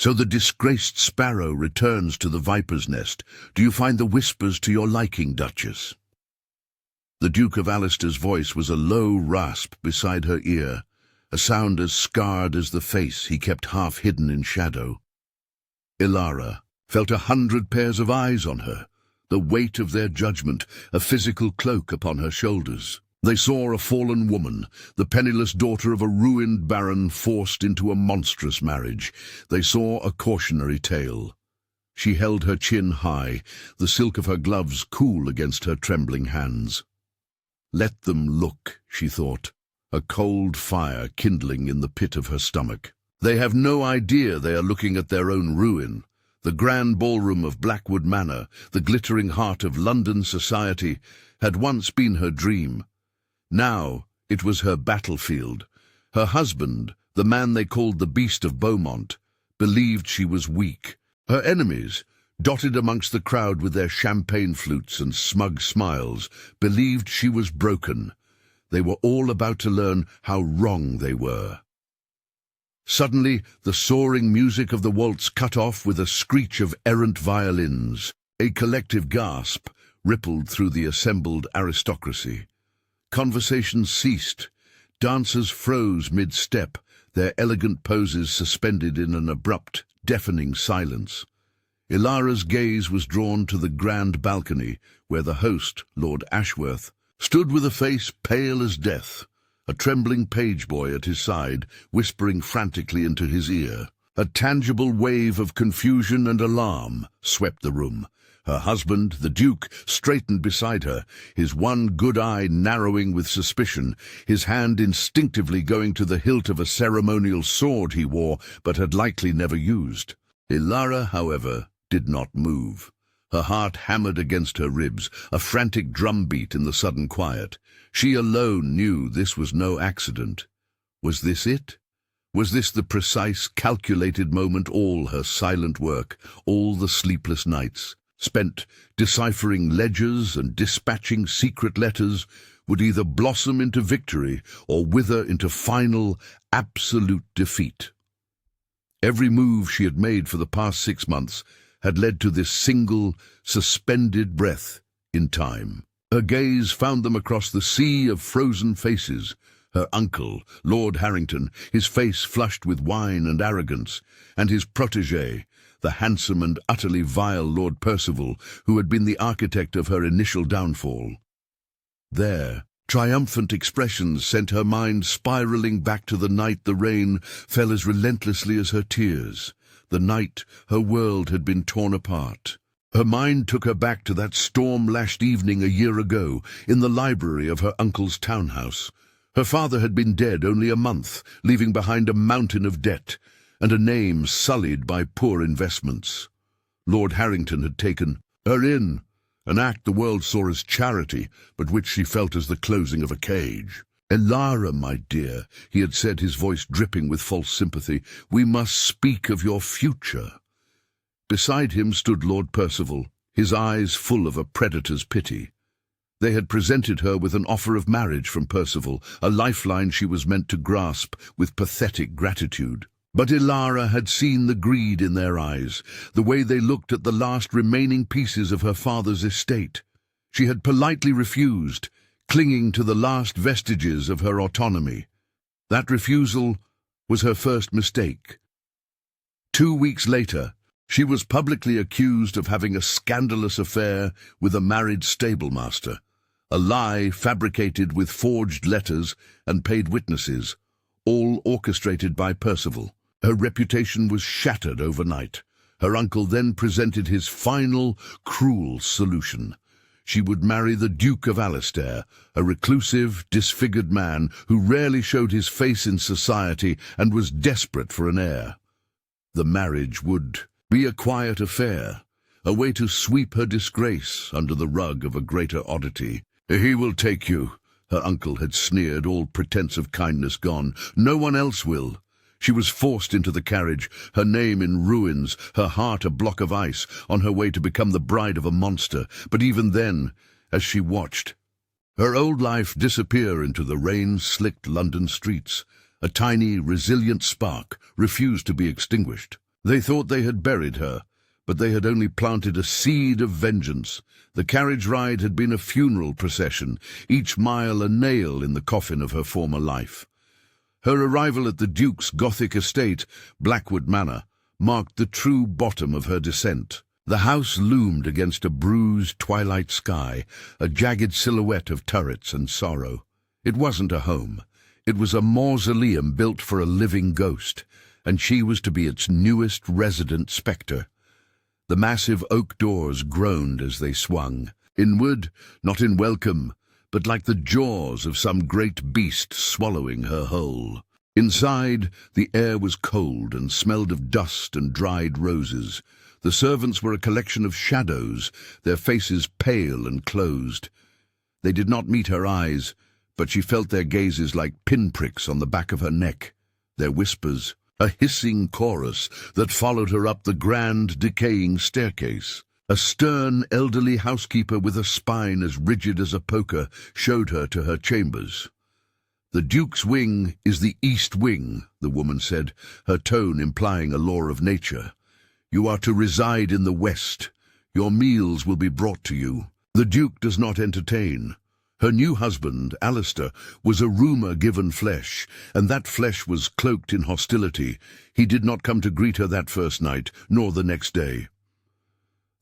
So the disgraced sparrow returns to the viper's nest. Do you find the whispers to your liking, Duchess? The Duke of Alistair's voice was a low rasp beside her ear, a sound as scarred as the face he kept half hidden in shadow. Ilara felt 100 pairs of eyes on her, the weight of their judgment, a physical cloak upon her shoulders. They saw a fallen woman, the penniless daughter of a ruined baron forced into a monstrous marriage. They saw a cautionary tale. She held her chin high, the silk of her gloves cool against her trembling hands. Let them look, she thought, a cold fire kindling in the pit of her stomach. They have no idea they are looking at their own ruin. The grand ballroom of Blackwood Manor, the glittering heart of London society, had once been her dream. Now it was her battlefield. Her husband, the man they called the Beast of Beaumont, believed she was weak. Her enemies, dotted amongst the crowd with their champagne flutes and smug smiles, believed she was broken. They were all about to learn how wrong they were. Suddenly, the soaring music of the waltz cut off with a screech of errant violins. A collective gasp rippled through the assembled aristocracy. Conversation ceased. Dancers froze mid-step, their elegant poses suspended in an abrupt, deafening silence. Ilara's gaze was drawn to the grand balcony, where the host, Lord Ashworth, stood with a face pale as death, a trembling page boy at his side, whispering frantically into his ear. A tangible wave of confusion and alarm swept the room. Her husband, the Duke, straightened beside her, his one good eye narrowing with suspicion, his hand instinctively going to the hilt of a ceremonial sword he wore but had likely never used. Ilara, however, did not move. Her heart hammered against her ribs, a frantic drumbeat in the sudden quiet. She alone knew this was no accident. Was this it? Was this the precise, calculated moment all her silent work, all the sleepless nights, spent deciphering ledgers and dispatching secret letters, would either blossom into victory or wither into final, absolute defeat? Every move she had made for the past 6 months had led to this single, suspended breath in time. Her gaze found them across the sea of frozen faces. Her uncle, Lord Harrington, his face flushed with wine and arrogance, and his protégé, the handsome and utterly vile Lord Percival, who had been the architect of her initial downfall. Their triumphant expressions sent her mind spiraling back to the night the rain fell as relentlessly as her tears, the night her world had been torn apart. Her mind took her back to that storm-lashed evening a year ago, in the library of her uncle's townhouse. Her father had been dead only a month, leaving behind a mountain of debt, and a name sullied by poor investments. Lord Harrington had taken her in, an act the world saw as charity, but which she felt as the closing of a cage. "Ilara, my dear," he had said, his voice dripping with false sympathy, "we must speak of your future." Beside him stood Lord Percival, his eyes full of a predator's pity. They had presented her with an offer of marriage from Percival, a lifeline she was meant to grasp with pathetic gratitude. But Ilara had seen the greed in their eyes, the way they looked at the last remaining pieces of her father's estate. She had politely refused, clinging to the last vestiges of her autonomy. That refusal was her first mistake. 2 weeks later, she was publicly accused of having a scandalous affair with a married stablemaster, a lie fabricated with forged letters and paid witnesses, all orchestrated by Percival. Her reputation was shattered overnight. Her uncle then presented his final, cruel solution. She would marry the Duke of Alistair, a reclusive, disfigured man who rarely showed his face in society and was desperate for an heir. The marriage would be a quiet affair, a way to sweep her disgrace under the rug of a greater oddity. "He will take you," her uncle had sneered, all pretense of kindness gone. "No one else will." She was forced into the carriage, her name in ruins, her heart a block of ice, on her way to become the bride of a monster. But even then, as she watched her old life disappear into the rain-slicked London streets, a tiny, resilient spark refused to be extinguished. They thought they had buried her, but they had only planted a seed of vengeance. The carriage ride had been a funeral procession, each mile a nail in the coffin of her former life. Her arrival at the Duke's Gothic estate, Blackwood Manor, marked the true bottom of her descent. The house loomed against a bruised twilight sky, a jagged silhouette of turrets and sorrow. It wasn't a home. It was a mausoleum built for a living ghost, and she was to be its newest resident spectre. The massive oak doors groaned as they swung, inward, not in welcome, but like the jaws of some great beast swallowing her whole. Inside, the air was cold and smelled of dust and dried roses. The servants were a collection of shadows, their faces pale and closed. They did not meet her eyes, but she felt their gazes like pinpricks on the back of her neck, their whispers, a hissing chorus that followed her up the grand, decaying staircase. A stern, elderly housekeeper with a spine as rigid as a poker showed her to her chambers. "The Duke's wing is the east wing," the woman said, her tone implying a law of nature. "You are to reside in the west. Your meals will be brought to you. The Duke does not entertain." Her new husband, Alistair, was a rumour-given flesh, and that flesh was cloaked in hostility. He did not come to greet her that first night, nor the next day.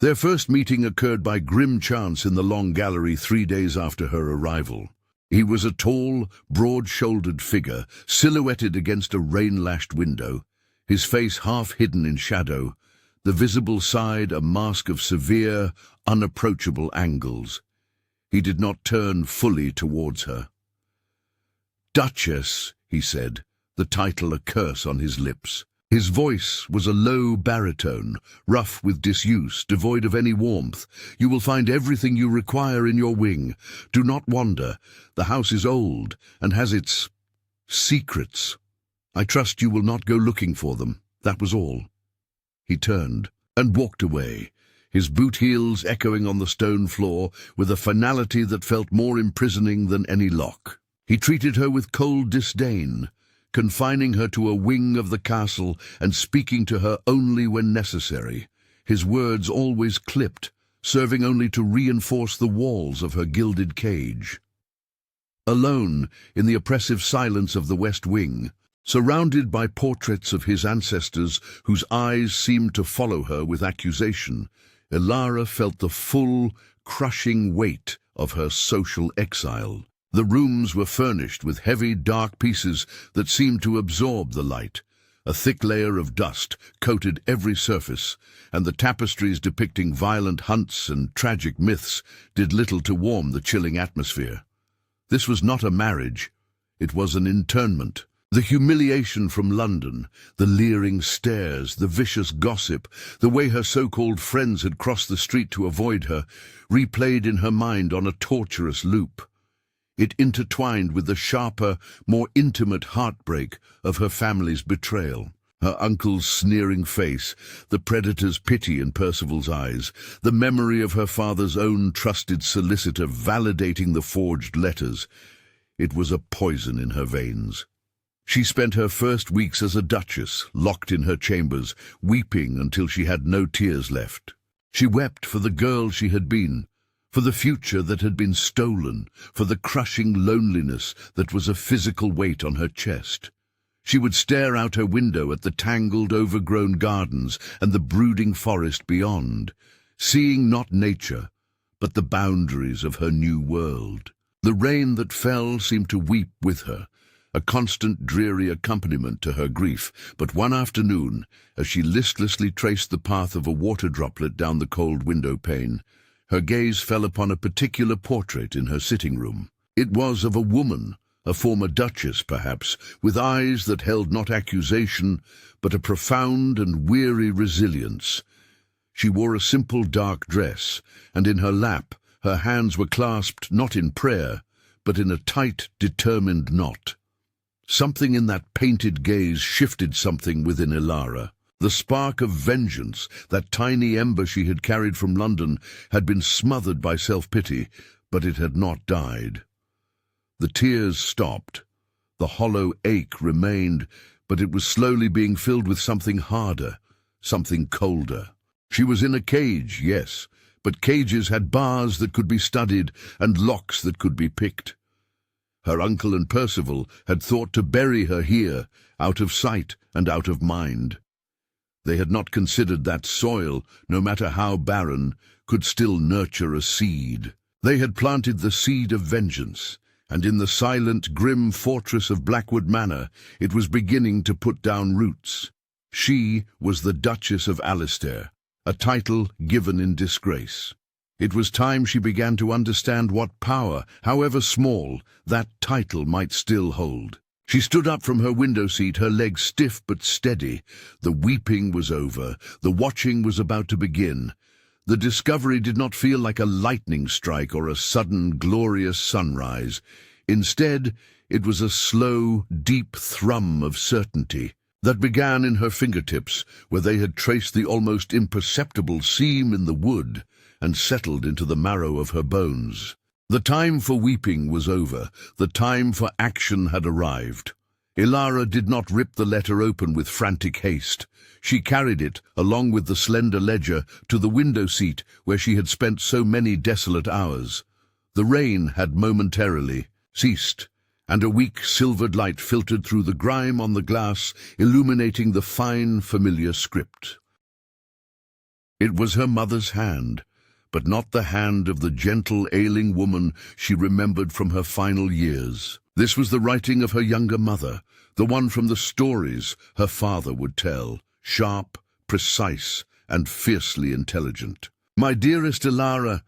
Their first meeting occurred by grim chance in the long gallery 3 days after her arrival. He was a tall, broad-shouldered figure, silhouetted against a rain-lashed window, his face half hidden in shadow, the visible side a mask of severe, unapproachable angles. He did not turn fully towards her. "Duchess," he said, the title a curse on his lips. His voice was a low baritone, rough with disuse, devoid of any warmth. "You will find everything you require in your wing. Do not wander. The house is old and has its secrets. I trust you will not go looking for them." That was all. He turned and walked away, his boot heels echoing on the stone floor with a finality that felt more imprisoning than any lock. He treated her with cold disdain, confining her to a wing of the castle and speaking to her only when necessary, his words always clipped, serving only to reinforce the walls of her gilded cage. Alone, in the oppressive silence of the West Wing, surrounded by portraits of his ancestors whose eyes seemed to follow her with accusation, Elara felt the full, crushing weight of her social exile. The rooms were furnished with heavy, dark pieces that seemed to absorb the light. A thick layer of dust coated every surface, and the tapestries depicting violent hunts and tragic myths did little to warm the chilling atmosphere. This was not a marriage, it was an internment. The humiliation from London, the leering stares, the vicious gossip, the way her so-called friends had crossed the street to avoid her, replayed in her mind on a torturous loop. It intertwined with the sharper, more intimate heartbreak of her family's betrayal. Her uncle's sneering face, the predator's pity in Percival's eyes, the memory of her father's own trusted solicitor validating the forged letters. It was a poison in her veins. She spent her first weeks as a duchess, locked in her chambers, weeping until she had no tears left. She wept for the girl she had been, for the future that had been stolen, for the crushing loneliness that was a physical weight on her chest. She would stare out her window at the tangled, overgrown gardens and the brooding forest beyond, seeing not nature, but the boundaries of her new world. The rain that fell seemed to weep with her, a constant dreary accompaniment to her grief, but one afternoon, as she listlessly traced the path of a water droplet down the cold window pane, her gaze fell upon a particular portrait in her sitting room. It was of a woman, a former duchess perhaps, with eyes that held not accusation, but a profound and weary resilience. She wore a simple dark dress, and in her lap her hands were clasped not in prayer, but in a tight, determined knot. Something in that painted gaze shifted something within Elara. The spark of vengeance, that tiny ember she had carried from London, had been smothered by self-pity, but it had not died. The tears stopped. The hollow ache remained, but it was slowly being filled with something harder, something colder. She was in a cage, yes, but cages had bars that could be studied and locks that could be picked. Her uncle and Percival had thought to bury her here, out of sight and out of mind. They had not considered that soil, no matter how barren, could still nurture a seed. They had planted the seed of vengeance, and in the silent, grim fortress of Blackwood Manor, it was beginning to put down roots. She was the Duchess of Alistair, a title given in disgrace. It was time she began to understand what power, however small, that title might still hold. She stood up from her window seat, her legs stiff but steady. The weeping was over. The watching was about to begin. The discovery did not feel like a lightning strike or a sudden, glorious sunrise. Instead, it was a slow, deep thrum of certainty that began in her fingertips, where they had traced the almost imperceptible seam in the wood and settled into the marrow of her bones. The time for weeping was over. The time for action had arrived. Ilara did not rip the letter open with frantic haste. She carried it, along with the slender ledger, to the window seat where she had spent so many desolate hours. The rain had momentarily ceased, and a weak silvered light filtered through the grime on the glass, illuminating the fine, familiar script. It was her mother's hand, but not the hand of the gentle, ailing woman she remembered from her final years. This was the writing of her younger mother, the one from the stories her father would tell, sharp, precise, and fiercely intelligent. My dearest Ilara,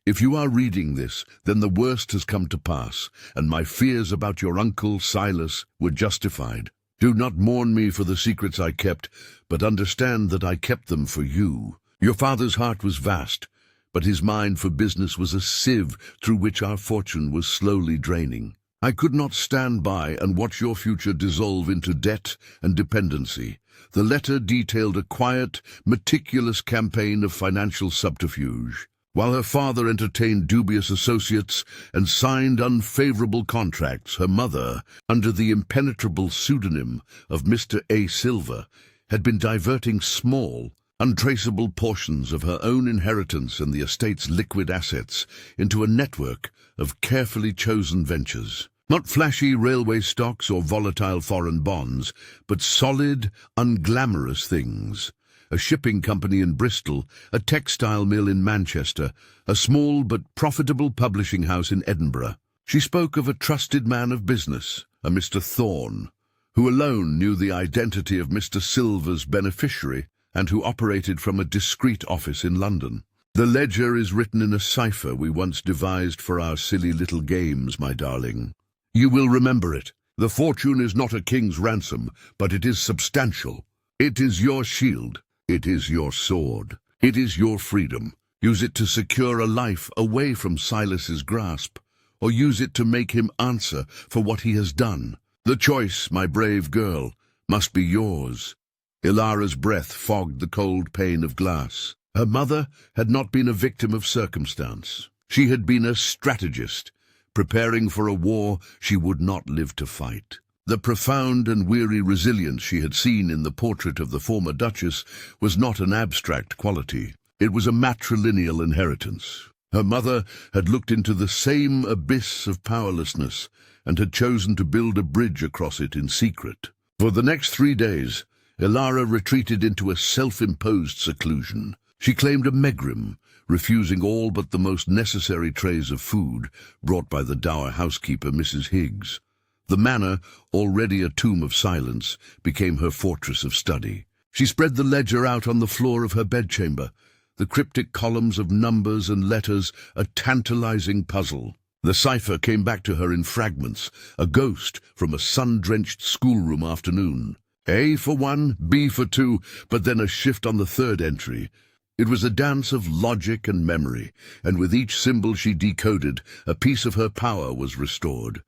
if you are reading this, then the worst has come to pass, and my fears about your uncle Silas were justified. Do not mourn me for the secrets I kept, but understand that I kept them for you. Your father's heart was vast, but his mind for business was a sieve through which our fortune was slowly draining. I could not stand by and watch your future dissolve into debt and dependency. The letter detailed a quiet, meticulous campaign of financial subterfuge. While her father entertained dubious associates and signed unfavorable contracts, her mother, under the impenetrable pseudonym of Mr. A. Silver, had been diverting small, untraceable portions of her own inheritance and the estate's liquid assets into a network of carefully chosen ventures. Not flashy railway stocks or volatile foreign bonds, but solid, unglamorous things. A shipping company in Bristol, a textile mill in Manchester, a small but profitable publishing house in Edinburgh. She spoke of a trusted man of business, a Mr. Thorne, who alone knew the identity of Mr. Silver's beneficiary and who operated from a discreet office in London. The ledger is written in a cipher we once devised for our silly little games, my darling. You will remember it. The fortune is not a king's ransom, but it is substantial. It is your shield. It is your sword. It is your freedom. Use it to secure a life away from Silas's grasp, or use it to make him answer for what he has done. The choice, my brave girl, must be yours. Ilara's breath fogged the cold pane of glass. Her mother had not been a victim of circumstance. She had been a strategist, preparing for a war she would not live to fight. The profound and weary resilience she had seen in the portrait of the former Duchess was not an abstract quality. It was a matrilineal inheritance. Her mother had looked into the same abyss of powerlessness and had chosen to build a bridge across it in secret. For the next 3 days, Ilara retreated into a self-imposed seclusion. She claimed a megrim, refusing all but the most necessary trays of food brought by the dour housekeeper, Mrs. Higgs. The manor, already a tomb of silence, became her fortress of study. She spread the ledger out on the floor of her bedchamber, the cryptic columns of numbers and letters a tantalizing puzzle. The cipher came back to her in fragments, a ghost from a sun-drenched schoolroom afternoon. A for 1, B for 2, but then a shift on the third entry. It was a dance of logic and memory, and with each symbol she decoded, a piece of her power was restored.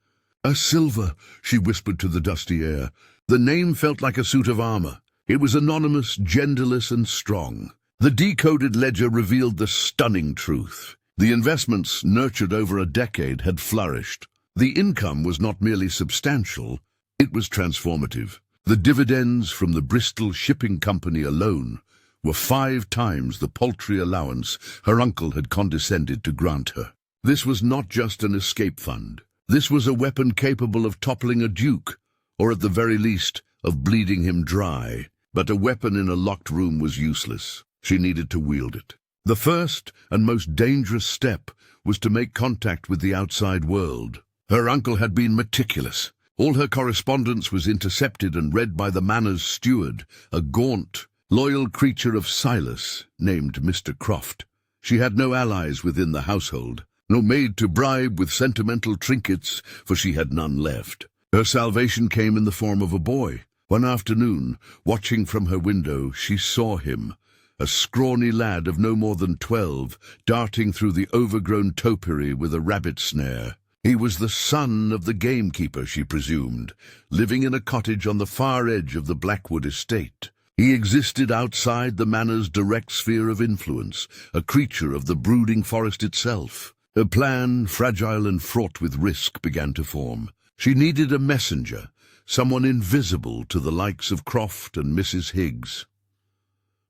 "A silver," she whispered to the dusty air. The name felt like a suit of armor. It was anonymous, genderless, and strong. The decoded ledger revealed the stunning truth. The investments, nurtured over a decade, had flourished. The income was not merely substantial, it was transformative. The dividends from the Bristol Shipping Company alone were 5 times the paltry allowance her uncle had condescended to grant her. This was not just an escape fund. This was a weapon capable of toppling a duke, or at the very least, of bleeding him dry. But a weapon in a locked room was useless. She needed to wield it. The first and most dangerous step was to make contact with the outside world. Her uncle had been meticulous. All her correspondence was intercepted and read by the manor's steward, a gaunt, loyal creature of Silas named Mr. Croft. She had no allies within the household, no maid to bribe with sentimental trinkets, for she had none left. Her salvation came in the form of a boy. One afternoon, watching from her window, she saw him, a scrawny lad of no more than 12, darting through the overgrown topiary with a rabbit snare. He was the son of the gamekeeper, she presumed, living in a cottage on the far edge of the Blackwood estate. He existed outside the manor's direct sphere of influence, a creature of the brooding forest itself. Her plan, fragile and fraught with risk, began to form. She needed a messenger, someone invisible to the likes of Croft and Mrs. Higgs.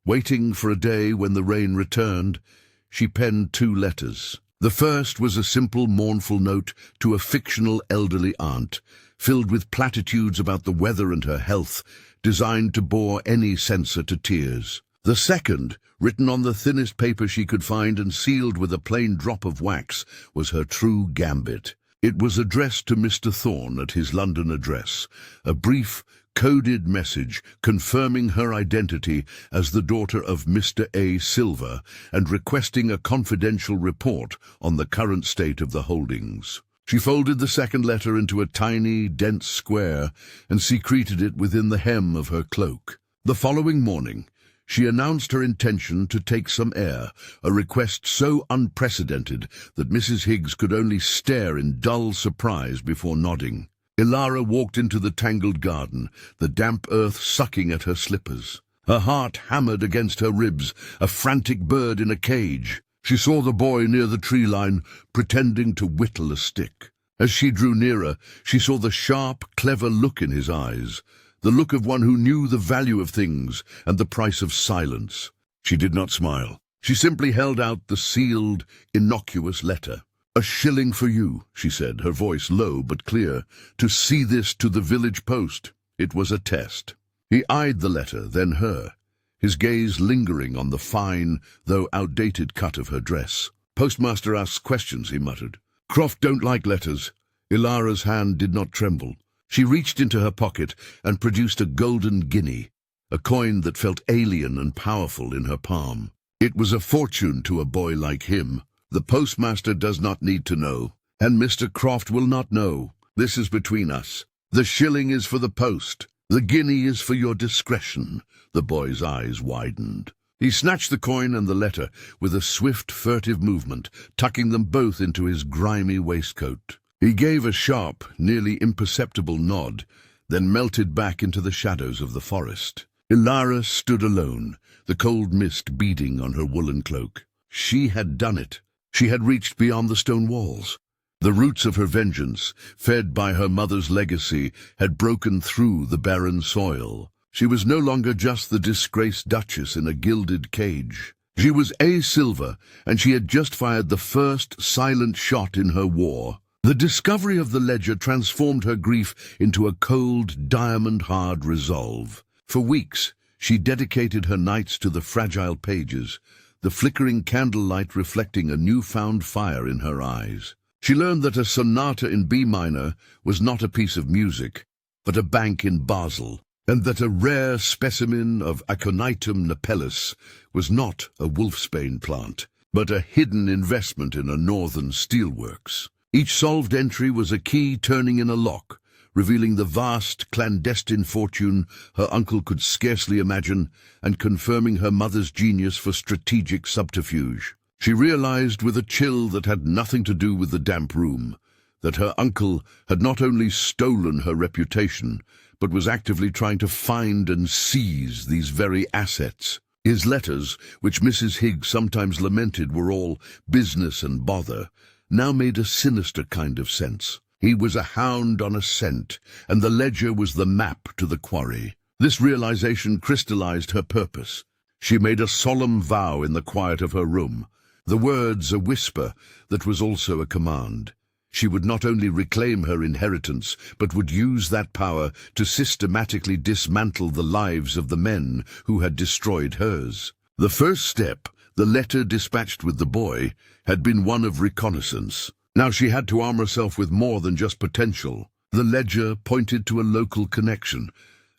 Waiting for a day when the rain returned, she penned 2 letters. The first was a simple, mournful note to a fictional elderly aunt, filled with platitudes about the weather and her health, designed to bore any censor to tears. The second, written on the thinnest paper she could find and sealed with a plain drop of wax, was her true gambit. It was addressed to Mr. Thorne at his London address, a brief, coded message confirming her identity as the daughter of Mr. A. Silver and requesting a confidential report on the current state of the holdings. She folded the second letter into a tiny, dense square and secreted it within the hem of her cloak. The following morning, she announced her intention to take some air, a request so unprecedented that Mrs. Higgs could only stare in dull surprise before nodding. Ilara walked into the tangled garden, the damp earth sucking at her slippers. Her heart hammered against her ribs, a frantic bird in a cage. She saw the boy near the tree line, pretending to whittle a stick. As she drew nearer, she saw the sharp, clever look in his eyes, the look of one who knew the value of things and the price of silence. She did not smile. She simply held out the sealed, innocuous letter. "A shilling for you," she said, her voice low but clear, "to see this to the village post." It was a test. He eyed the letter, then her, his gaze lingering on the fine, though outdated cut of her dress. "Postmaster asks questions," he muttered. "Croft don't like letters." Ilara's hand did not tremble. She reached into her pocket and produced a golden guinea, a coin that felt alien and powerful in her palm. It was a fortune to a boy like him. "The postmaster does not need to know, and Mr. Croft will not know. This is between us. The shilling is for the post. The guinea is for your discretion." The boy's eyes widened. He snatched the coin and the letter with a swift, furtive movement, tucking them both into his grimy waistcoat. He gave a sharp, nearly imperceptible nod, then melted back into the shadows of the forest. Ilara stood alone, the cold mist beading on her woolen cloak. She had done it. She had reached beyond the stone walls. The roots of her vengeance, fed by her mother's legacy, had broken through the barren soil. She was no longer just the disgraced duchess in a gilded cage. She was A. Silver, and she had just fired the first silent shot in her war. The discovery of the ledger transformed her grief into a cold, diamond-hard resolve. For weeks, she dedicated her nights to the fragile pages, the flickering candlelight reflecting a newfound fire in her eyes. She learned that a sonata in B minor was not a piece of music, but a bank in Basel, and that a rare specimen of Aconitum napellus was not a wolfsbane plant, but a hidden investment in a northern steelworks. Each solved entry was a key turning in a lock, revealing the vast, clandestine fortune her uncle could scarcely imagine, and confirming her mother's genius for strategic subterfuge. She realized with a chill that had nothing to do with the damp room, that her uncle had not only stolen her reputation, but was actively trying to find and seize these very assets. His letters, which Mrs. Higgs sometimes lamented were all business and bother, now made a sinister kind of sense. He was a hound on a scent, and the ledger was the map to the quarry. This realization crystallized her purpose. She made a solemn vow in the quiet of her room, the words a whisper that was also a command. She would not only reclaim her inheritance, but would use that power to systematically dismantle the lives of the men who had destroyed hers. The first step, the letter dispatched with the boy, had been one of reconnaissance. Now she had to arm herself with more than just potential. The ledger pointed to a local connection,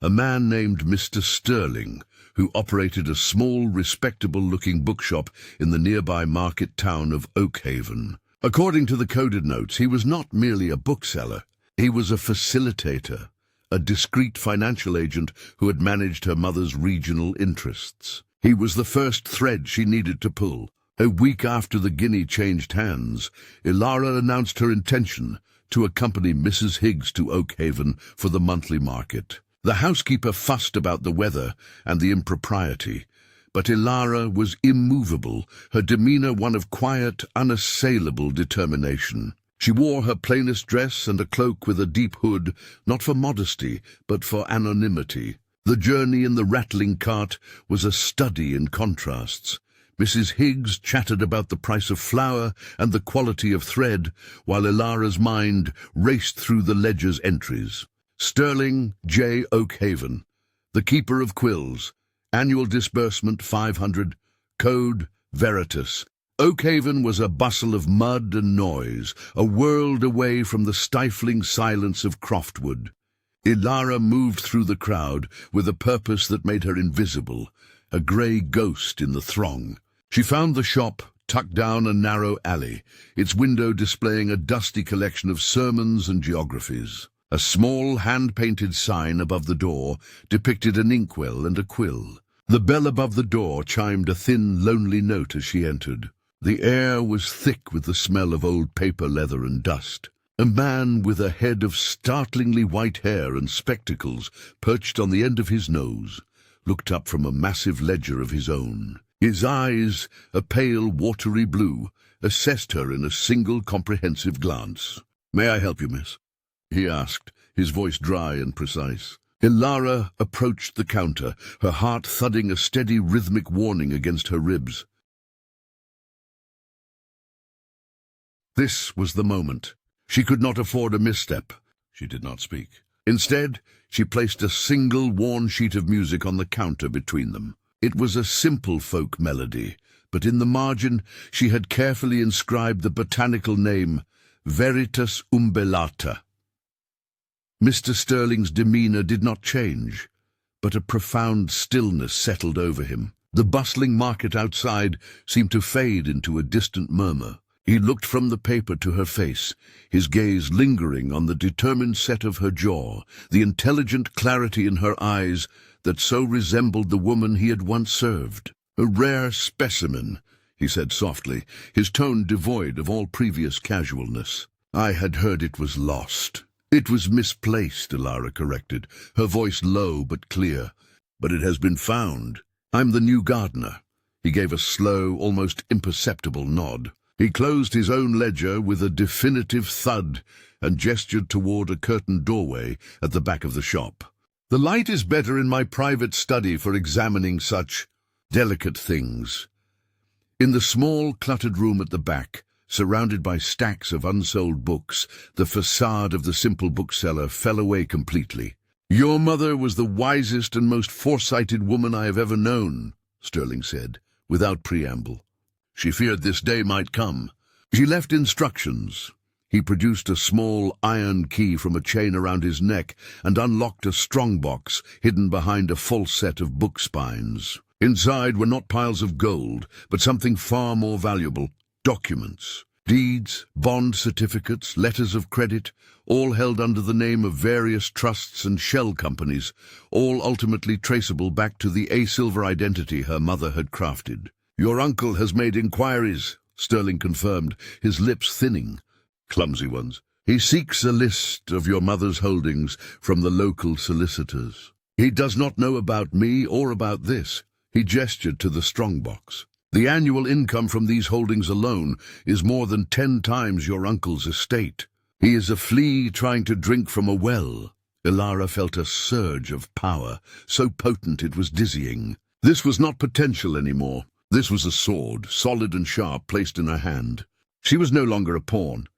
a man named Mr. Sterling, who operated a small, respectable-looking bookshop in the nearby market town of Oakhaven. According to the coded notes, he was not merely a bookseller. He was a facilitator, a discreet financial agent who had managed her mother's regional interests. He was the first thread she needed to pull. A week after the guinea changed hands, Ilara announced her intention to accompany Mrs. Higgs to Oakhaven for the monthly market. The housekeeper fussed about the weather and the impropriety, but Ilara was immovable, her demeanor one of quiet, unassailable determination. She wore her plainest dress and a cloak with a deep hood, not for modesty, but for anonymity. The journey in the rattling cart was a study in contrasts. Mrs. Higgs chattered about the price of flour and the quality of thread, while Ilara's mind raced through the ledger's entries. Sterling J. Oakhaven, the keeper of quills, annual disbursement 500, code Veritas. Oakhaven was a bustle of mud and noise, a world away from the stifling silence of Croftwood. Ilara moved through the crowd with a purpose that made her invisible, a grey ghost in the throng. She found the shop tucked down a narrow alley, its window displaying a dusty collection of sermons and geographies. A small hand-painted sign above the door depicted an inkwell and a quill. The bell above the door chimed a thin, lonely note as she entered. The air was thick with the smell of old paper, leather, and dust. A man with a head of startlingly white hair and spectacles perched on the end of his nose looked up from a massive ledger of his own. His eyes, a pale, watery blue, assessed her in a single comprehensive glance. "May I help you, miss?" he asked, his voice dry and precise. Ilara approached the counter, her heart thudding a steady rhythmic warning against her ribs. This was the moment. She could not afford a misstep. She did not speak. Instead, she placed a single worn sheet of music on the counter between them. It was a simple folk melody, but in the margin she had carefully inscribed the botanical name Veritas Umbellata. Mr. Sterling's demeanor did not change, but a profound stillness settled over him. The bustling market outside seemed to fade into a distant murmur. He looked from the paper to her face, his gaze lingering on the determined set of her jaw, the intelligent clarity in her eyes that so resembled the woman he had once served. "A rare specimen," he said softly, his tone devoid of all previous casualness. "I had heard it was lost." "It was misplaced," Ilara corrected, her voice low but clear. "But it has been found. I'm the new gardener." He gave a slow, almost imperceptible nod. He closed his own ledger with a definitive thud and gestured toward a curtained doorway at the back of the shop. "The light is better in my private study for examining such delicate things." In the small, cluttered room at the back, surrounded by stacks of unsold books, the facade of the simple bookseller fell away completely. "Your mother was the wisest and most foresighted woman I have ever known," Sterling said, without preamble. "She feared this day might come. She left instructions." He produced a small iron key from a chain around his neck and unlocked a strongbox hidden behind a false set of book spines. Inside were not piles of gold, but something far more valuable: documents. Deeds, bond certificates, letters of credit, all held under the name of various trusts and shell companies, all ultimately traceable back to the A-Silver identity her mother had crafted. "Your uncle has made inquiries," Sterling confirmed, his lips thinning. Clumsy ones. "He seeks a list of your mother's holdings from the local solicitors. He does not know about me or about this." He gestured to the strongbox. "The annual income from these holdings alone is more than 10 times your uncle's estate. He is a flea trying to drink from a well." Ilara felt a surge of power, so potent it was dizzying. This was not potential anymore. This was a sword, solid and sharp, placed in her hand. She was no longer a pawn.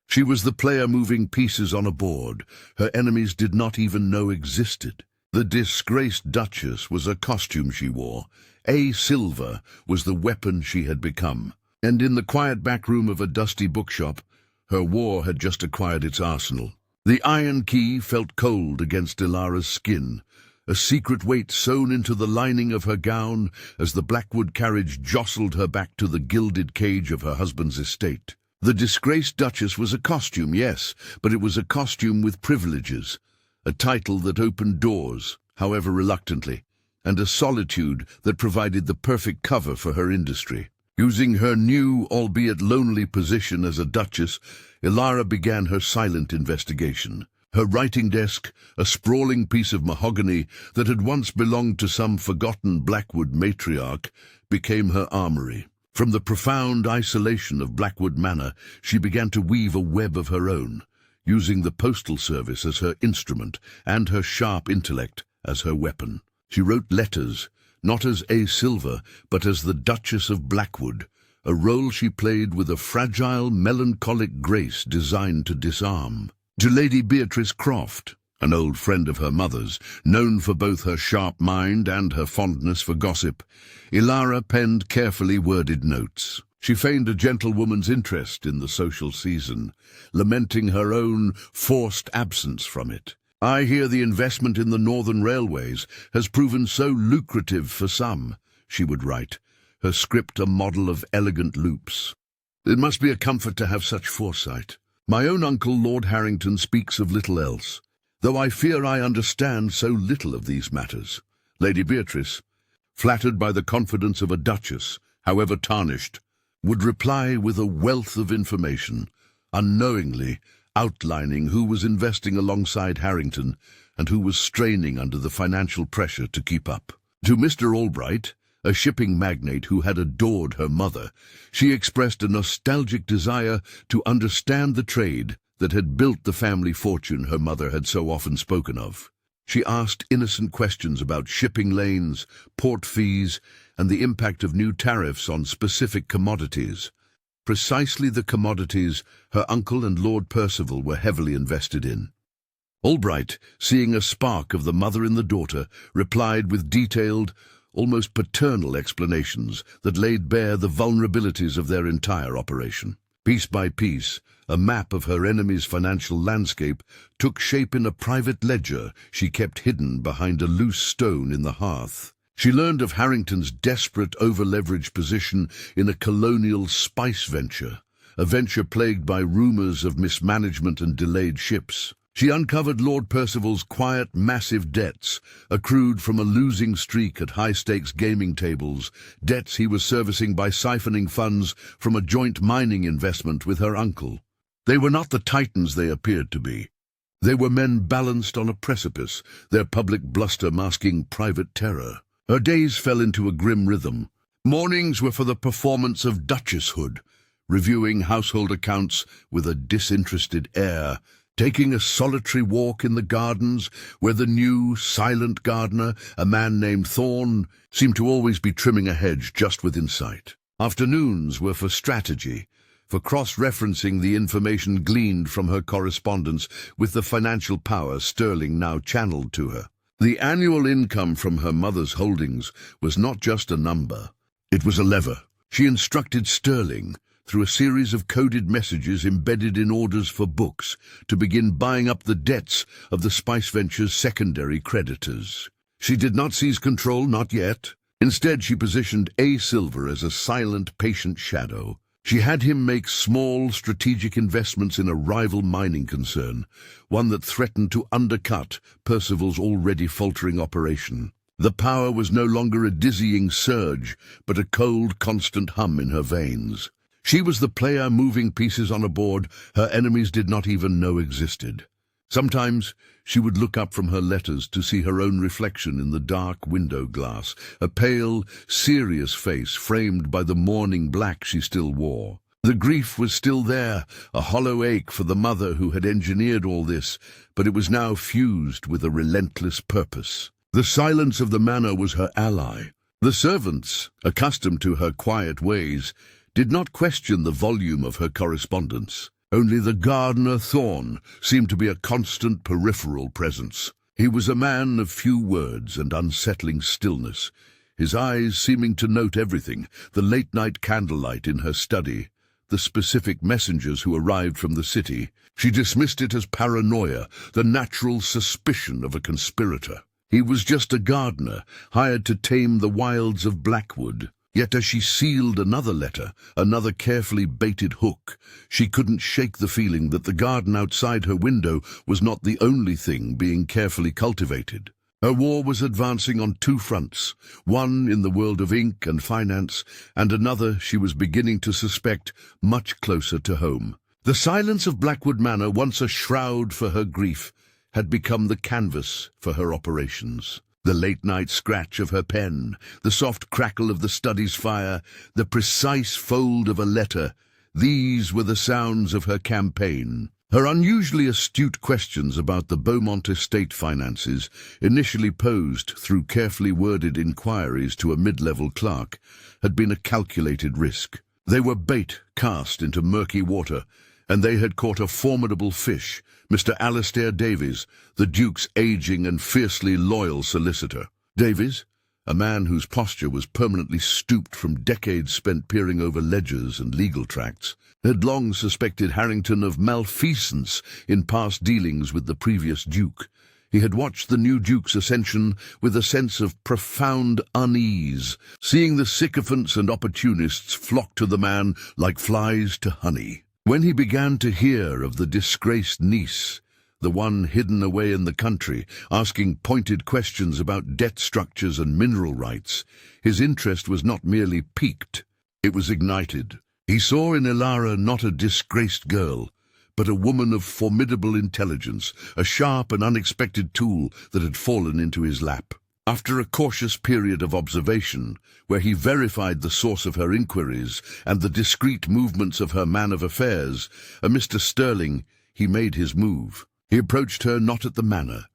She was the player moving pieces on a board her enemies did not even know existed. The disgraced Duchess was a costume she wore. A silver was the weapon she had become. And in the quiet back room of a dusty bookshop, her war had just acquired its arsenal. The iron key felt cold against Ilara's skin, a secret weight sewn into the lining of her gown as the Blackwood carriage jostled her back to the gilded cage of her husband's estate. The disgraced Duchess was a costume, yes, but it was a costume with privileges, a title that opened doors, however reluctantly, and a solitude that provided the perfect cover for her industry. Using her new, albeit lonely position as a duchess, Ilara began her silent investigation. Her writing desk, a sprawling piece of mahogany that had once belonged to some forgotten Blackwood matriarch, became her armory. From the profound isolation of Blackwood Manor, she began to weave a web of her own, using the postal service as her instrument and her sharp intellect as her weapon. She wrote letters, not as A. Silver, but as the Duchess of Blackwood, a role she played with a fragile, melancholic grace designed to disarm. To Lady Beatrice Croft, an old friend of her mother's, known for both her sharp mind and her fondness for gossip, Ilara penned carefully worded notes. She feigned a gentlewoman's interest in the social season, lamenting her own forced absence from it. "I hear the investment in the Northern Railways has proven so lucrative for some," she would write, her script a model of elegant loops. "It must be a comfort to have such foresight. My own uncle, Lord Harrington, speaks of little else, though I fear I understand so little of these matters." Lady Beatrice, flattered by the confidence of a duchess, however tarnished, would reply with a wealth of information, unknowingly outlining who was investing alongside Harrington and who was straining under the financial pressure to keep up. To Mr. Albright, a shipping magnate who had adored her mother, she expressed a nostalgic desire to understand the trade that had built the family fortune her mother had so often spoken of. She asked innocent questions about shipping lanes, port fees, and the impact of new tariffs on specific commodities. Precisely the commodities her uncle and Lord Percival were heavily invested in. Albright, seeing a spark of the mother in the daughter, replied with detailed, almost paternal explanations that laid bare the vulnerabilities of their entire operation. Piece by piece, a map of her enemy's financial landscape took shape in a private ledger she kept hidden behind a loose stone in the hearth. She learned of Harrington's desperate over-leveraged position in a colonial spice venture, a venture plagued by rumors of mismanagement and delayed ships. She uncovered Lord Percival's quiet, massive debts, accrued from a losing streak at high-stakes gaming tables, debts he was servicing by siphoning funds from a joint mining investment with her uncle. They were not the titans they appeared to be. They were men balanced on a precipice, their public bluster masking private terror. Her days fell into a grim rhythm. Mornings were for the performance of duchesshood, reviewing household accounts with a disinterested air, taking a solitary walk in the gardens where the new, silent gardener, a man named Thorne, seemed to always be trimming a hedge just within sight. Afternoons were for strategy, for cross-referencing the information gleaned from her correspondence with the financial power Sterling now channeled to her. The annual income from her mother's holdings was not just a number, it was a lever. She instructed Sterling, through a series of coded messages embedded in orders for books, to begin buying up the debts of the Spice Venture's secondary creditors. She did not seize control, not yet. Instead, she positioned A. Silver as a silent, patient shadow. She had him make small, strategic investments in a rival mining concern, one that threatened to undercut Percival's already faltering operation. The power was no longer a dizzying surge, but a cold, constant hum in her veins. She was the player moving pieces on a board her enemies did not even know existed. Sometimes she would look up from her letters to see her own reflection in the dark window glass, a pale, serious face framed by the mourning black she still wore. The grief was still there, a hollow ache for the mother who had engineered all this, but it was now fused with a relentless purpose. The silence of the manor was her ally, The servants, accustomed to her quiet ways, did not question the volume of her correspondence. Only the gardener Thorne seemed to be a constant peripheral presence. He was a man of few words and unsettling stillness, his eyes seeming to note everything, the late-night candlelight in her study, the specific messengers who arrived from the city. She dismissed it as paranoia, the natural suspicion of a conspirator. He was just a gardener, hired to tame the wilds of Blackwood. Yet as she sealed another letter, another carefully baited hook, she couldn't shake the feeling that the garden outside her window was not the only thing being carefully cultivated. Her war was advancing on two fronts, one in the world of ink and finance, and another, she was beginning to suspect, much closer to home. The silence of Blackwood Manor, once a shroud for her grief, had become the canvas for her operations. The late-night scratch of her pen, the soft crackle of the study's fire, the precise fold of a letter, these were the sounds of her campaign. Her unusually astute questions about the Beaumont estate finances, initially posed through carefully worded inquiries to a mid-level clerk, had been a calculated risk. They were bait cast into murky water, and they had caught a formidable fish, Mr. Alastair Davies, the Duke's aging and fiercely loyal solicitor. Davies, a man whose posture was permanently stooped from decades spent peering over ledgers and legal tracts, had long suspected Harrington of malfeasance in past dealings with the previous Duke. He had watched the new Duke's ascension with a sense of profound unease, seeing the sycophants and opportunists flock to the man like flies to honey. When he began to hear of the disgraced niece, the one hidden away in the country, asking pointed questions about debt structures and mineral rights, his interest was not merely piqued, it was ignited. He saw in Ilara not a disgraced girl, but a woman of formidable intelligence, a sharp and unexpected tool that had fallen into his lap. After a cautious period of observation, where he verified the source of her inquiries and the discreet movements of her man of affairs, a Mr. Sterling, he made his move. He approached her not at the manor,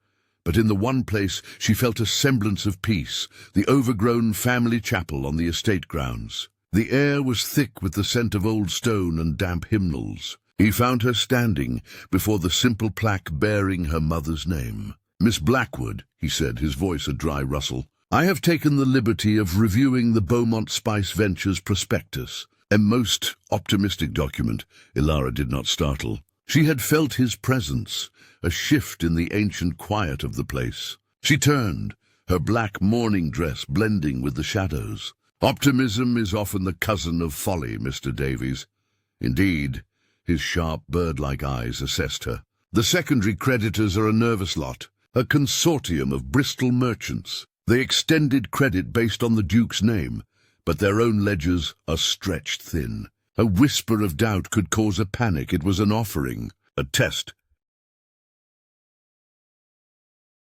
but in the one place she felt a semblance of peace, the overgrown family chapel on the estate grounds. The air was thick with the scent of old stone and damp hymnals. He found her standing before the simple plaque bearing her mother's name. "Miss Blackwood," he said, his voice a dry rustle, "I have taken the liberty of reviewing the Beaumont Spice Ventures prospectus." A most optimistic document. Ilara did not startle. She had felt his presence, a shift in the ancient quiet of the place. She turned, her black mourning dress blending with the shadows. "Optimism is often the cousin of folly, Mr. Davies." Indeed, his sharp bird-like eyes assessed her. "The secondary creditors are a nervous lot, a consortium of Bristol merchants. They extended credit based on the Duke's name, but their own ledgers are stretched thin. A whisper of doubt could cause a panic. It was an offering, a test.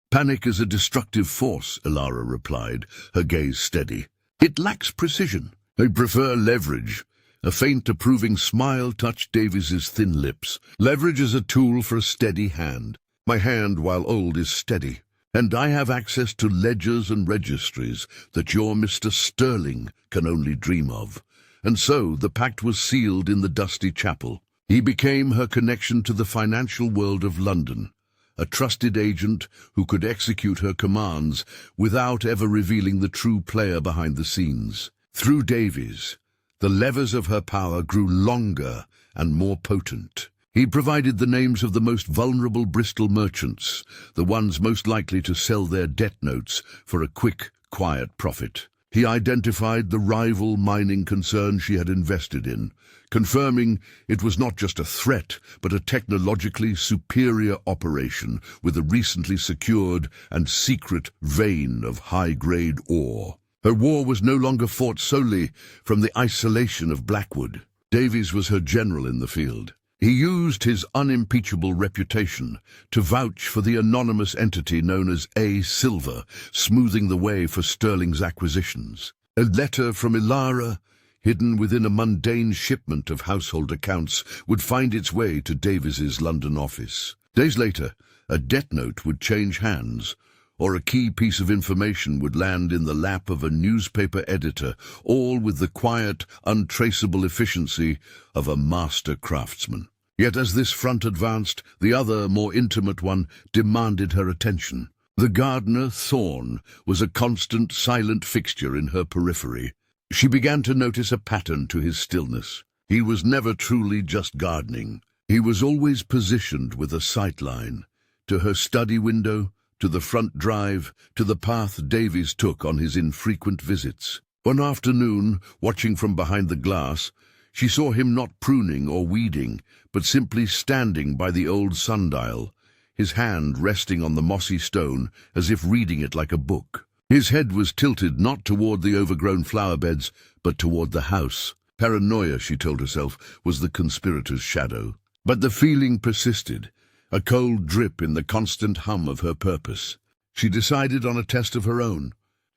"Panic is a destructive force," Ilara replied, her gaze steady. "It lacks precision. I prefer leverage." A faint, approving smile touched Davies's thin lips. "Leverage is a tool for a steady hand. My hand, while old, is steady, and I have access to ledgers and registries that your Mr. Sterling can only dream of." And so the pact was sealed in the dusty chapel. He became her connection to the financial world of London, a trusted agent who could execute her commands without ever revealing the true player behind the scenes. Through Davies, the levers of her power grew longer and more potent. He provided the names of the most vulnerable Bristol merchants, the ones most likely to sell their debt notes for a quick, quiet profit. He identified the rival mining concern she had invested in, confirming it was not just a threat, but a technologically superior operation with a recently secured and secret vein of high-grade ore. Her war was no longer fought solely from the isolation of Blackwood. Davies was her general in the field. He used his unimpeachable reputation to vouch for the anonymous entity known as A. Silver, smoothing the way for Sterling's acquisitions. A letter from Ilara, hidden within a mundane shipment of household accounts, would find its way to Davies's London office. Days later, a debt note would change hands, or a key piece of information would land in the lap of a newspaper editor, all with the quiet, untraceable efficiency of a master craftsman. Yet as this front advanced, the other, more intimate one, demanded her attention. The gardener, Thorn, was a constant, silent fixture in her periphery. She began to notice a pattern to his stillness. He was never truly just gardening. He was always positioned with a sightline, to her study window, to the front drive, to the path Davies took on his infrequent visits. One afternoon, watching from behind the glass, she saw him not pruning or weeding, but simply standing by the old sundial, his hand resting on the mossy stone as if reading it like a book. His head was tilted not toward the overgrown flower beds, but toward the house. Paranoia, she told herself, was the conspirator's shadow. But the feeling persisted, a cold drip in the constant hum of her purpose. She decided on a test of her own.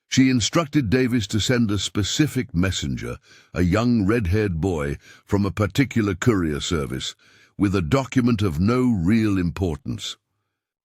She instructed Davies to send a specific messenger, a young red-haired boy from a particular courier service, with a document of no real importance.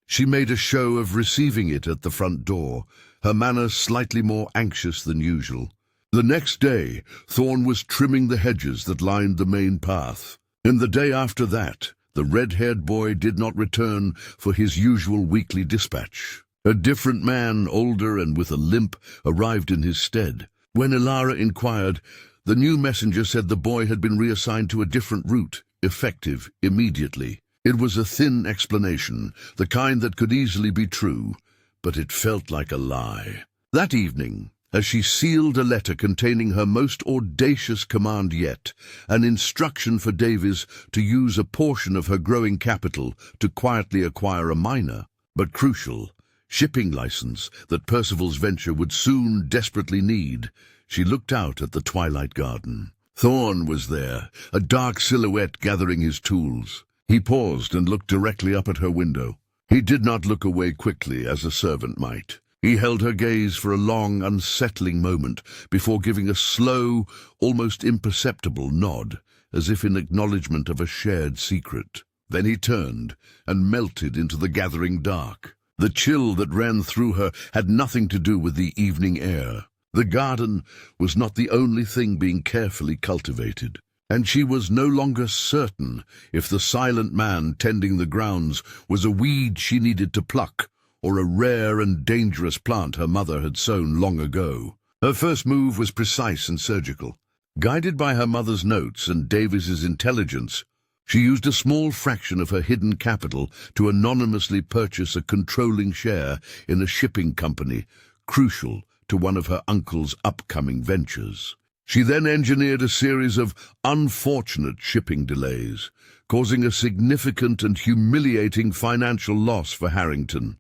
She made a show of receiving it at the front door, her manner slightly more anxious than usual. The next day, Thorn was trimming the hedges that lined the main path. And the day after that, the red-haired boy did not return for his usual weekly dispatch. A different man, older and with a limp, arrived in his stead. When Elara inquired, the new messenger said the boy had been reassigned to a different route, effective immediately. It was a thin explanation, the kind that could easily be true, but it felt like a lie. That evening, as she sealed a letter containing her most audacious command yet, an instruction for Davies to use a portion of her growing capital to quietly acquire a minor, but crucial, shipping license that Percival's venture would soon desperately need, she looked out at the twilight garden. Thorn was there, a dark silhouette gathering his tools. He paused and looked directly up at her window. He did not look away quickly, as a servant might. He held her gaze for a long, unsettling moment before giving a slow, almost imperceptible nod, as if in acknowledgement of a shared secret. Then he turned and melted into the gathering dark. The chill that ran through her had nothing to do with the evening air. The garden was not the only thing being carefully cultivated, and she was no longer certain if the silent man tending the grounds was a weed she needed to pluck, or a rare and dangerous plant her mother had sown long ago. Her first move was precise and surgical. Guided by her mother's notes and Davies's intelligence, she used a small fraction of her hidden capital to anonymously purchase a controlling share in a shipping company crucial to one of her uncle's upcoming ventures. She then engineered a series of unfortunate shipping delays, causing a significant and humiliating financial loss for Harrington.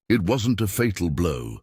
It wasn't a fatal blow,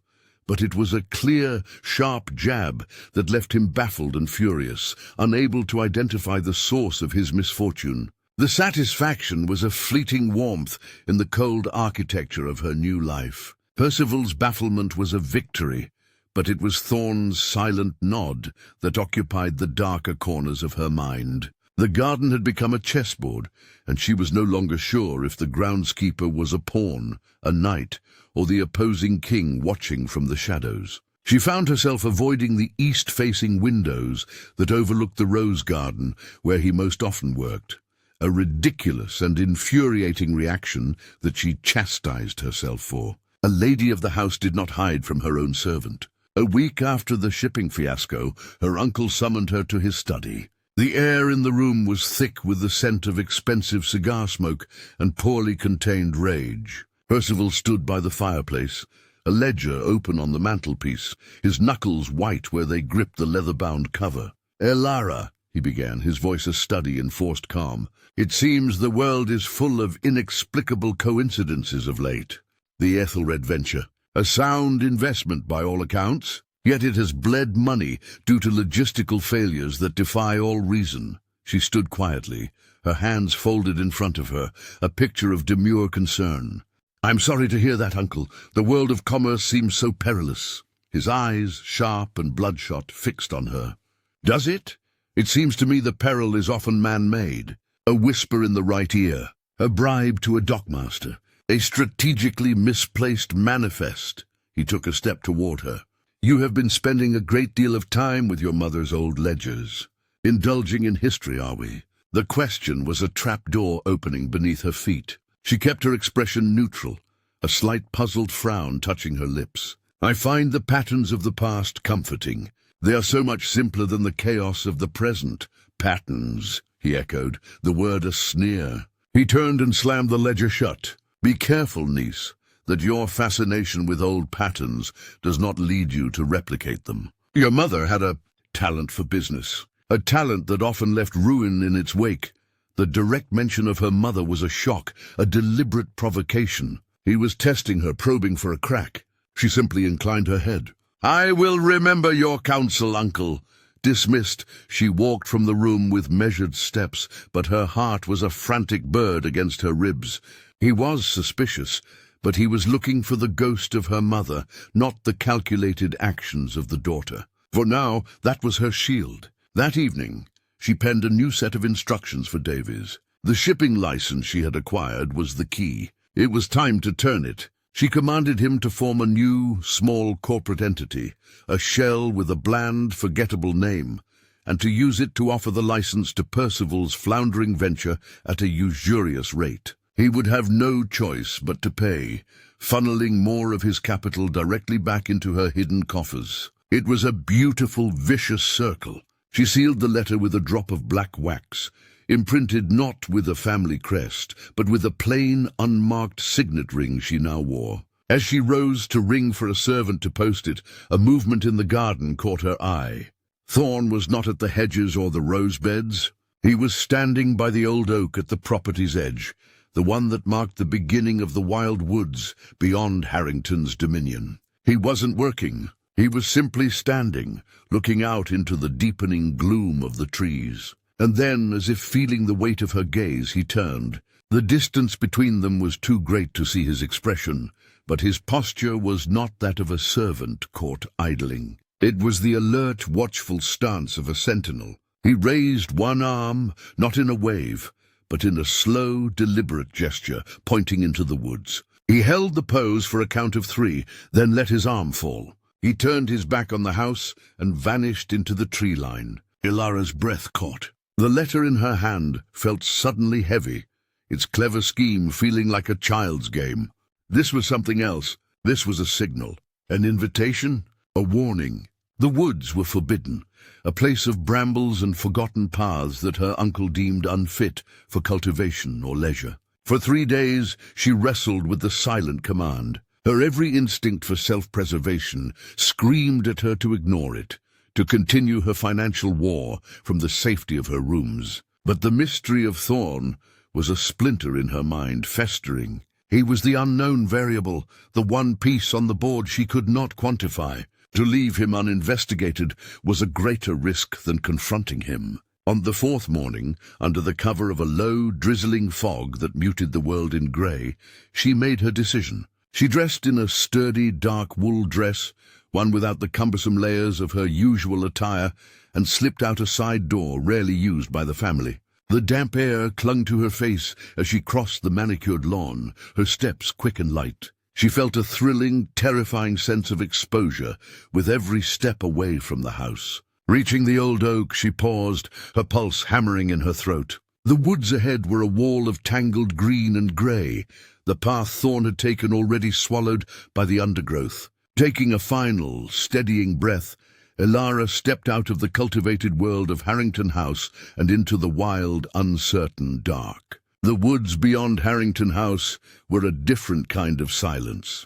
but it was a clear, sharp jab that left him baffled and furious, unable to identify the source of his misfortune. The satisfaction was a fleeting warmth in the cold architecture of her new life. Percival's bafflement was a victory, but it was Thorn's silent nod that occupied the darker corners of her mind. The garden had become a chessboard, and she was no longer sure if the groundskeeper was a pawn, a knight, or the opposing king watching from the shadows. She found herself avoiding the east-facing windows that overlooked the rose garden where he most often worked, a ridiculous and infuriating reaction that she chastised herself for. A lady of the house did not hide from her own servant. A week after the shipping fiasco, her uncle summoned her to his study. The air in the room was thick with the scent of expensive cigar smoke and poorly contained rage. Percival stood by the fireplace, a ledger open on the mantelpiece, his knuckles white where they gripped the leather-bound cover. "Elara," he began, his voice a study in forced calm, "it seems the world is full of inexplicable coincidences of late. The Ethelred venture, a sound investment by all accounts, yet it has bled money due to logistical failures that defy all reason." She stood quietly, her hands folded in front of her, a picture of demure concern. "I'm sorry to hear that, Uncle. The world of commerce seems so perilous." His eyes, sharp and bloodshot, fixed on her. "Does it? It seems to me the peril is often man-made. A whisper in the right ear, a bribe to a dockmaster, a strategically misplaced manifest." He took a step toward her. "You have been spending a great deal of time with your mother's old ledgers. Indulging in history, are we?" The question was a trapdoor opening beneath her feet. She kept her expression neutral, a slight puzzled frown touching her lips. "I find the patterns of the past comforting. They are so much simpler than the chaos of the present." "Patterns," he echoed, the word a sneer. He turned and slammed the ledger shut. "Be careful, niece, that your fascination with old patterns does not lead you to replicate them. Your mother had a talent for business, a talent that often left ruin in its wake." The direct mention of her mother was a shock, a deliberate provocation. He was testing her, probing for a crack. She simply inclined her head. "I will remember your counsel, uncle." Dismissed, she walked from the room with measured steps, but her heart was a frantic bird against her ribs. He was suspicious, but he was looking for the ghost of her mother, not the calculated actions of the daughter. For now, that was her shield. That evening, she penned a new set of instructions for Davies. The shipping license she had acquired was the key. It was time to turn it. She commanded him to form a new, small corporate entity, a shell with a bland, forgettable name, and to use it to offer the license to Percival's floundering venture at a usurious rate. He would have no choice but to pay, funneling more of his capital directly back into her hidden coffers. It was a beautiful, vicious circle. She sealed the letter with a drop of black wax, imprinted not with a family crest, but with a plain, unmarked signet ring she now wore. As she rose to ring for a servant to post it, a movement in the garden caught her eye. Thorn was not at the hedges or the rose beds. He was standing by the old oak at the property's edge, the one that marked the beginning of the wild woods beyond Harrington's dominion. He wasn't working. He was simply standing, looking out into the deepening gloom of the trees. And then, as if feeling the weight of her gaze, he turned. The distance between them was too great to see his expression, but his posture was not that of a servant caught idling. It was the alert, watchful stance of a sentinel. He raised one arm, not in a wave, but in a slow, deliberate gesture, pointing into the woods. He held the pose for a count of 3, then let his arm fall. He turned his back on the house and vanished into the tree line. Ilara's breath caught. The letter in her hand felt suddenly heavy, its clever scheme feeling like a child's game. This was something else. This was a signal, an invitation, a warning. The woods were forbidden, a place of brambles and forgotten paths that her uncle deemed unfit for cultivation or leisure. For 3 days she wrestled with the silent command. Her every instinct for self-preservation screamed at her to ignore it, to continue her financial war from the safety of her rooms. But the mystery of Thorn was a splinter in her mind, festering. He was the unknown variable, the one piece on the board she could not quantify. To leave him uninvestigated was a greater risk than confronting him. On the 4th morning, under the cover of a low, drizzling fog that muted the world in grey, she made her decision. She dressed in a sturdy, dark wool dress, one without the cumbersome layers of her usual attire, and slipped out a side door rarely used by the family. The damp air clung to her face as she crossed the manicured lawn, her steps quick and light. She felt a thrilling, terrifying sense of exposure with every step away from the house. Reaching the old oak, she paused, her pulse hammering in her throat. The woods ahead were a wall of tangled green and grey, the path Thorn had taken already swallowed by the undergrowth. Taking a final, steadying breath, Ilara stepped out of the cultivated world of Harrington House and into the wild, uncertain dark. The woods beyond Harrington House were a different kind of silence.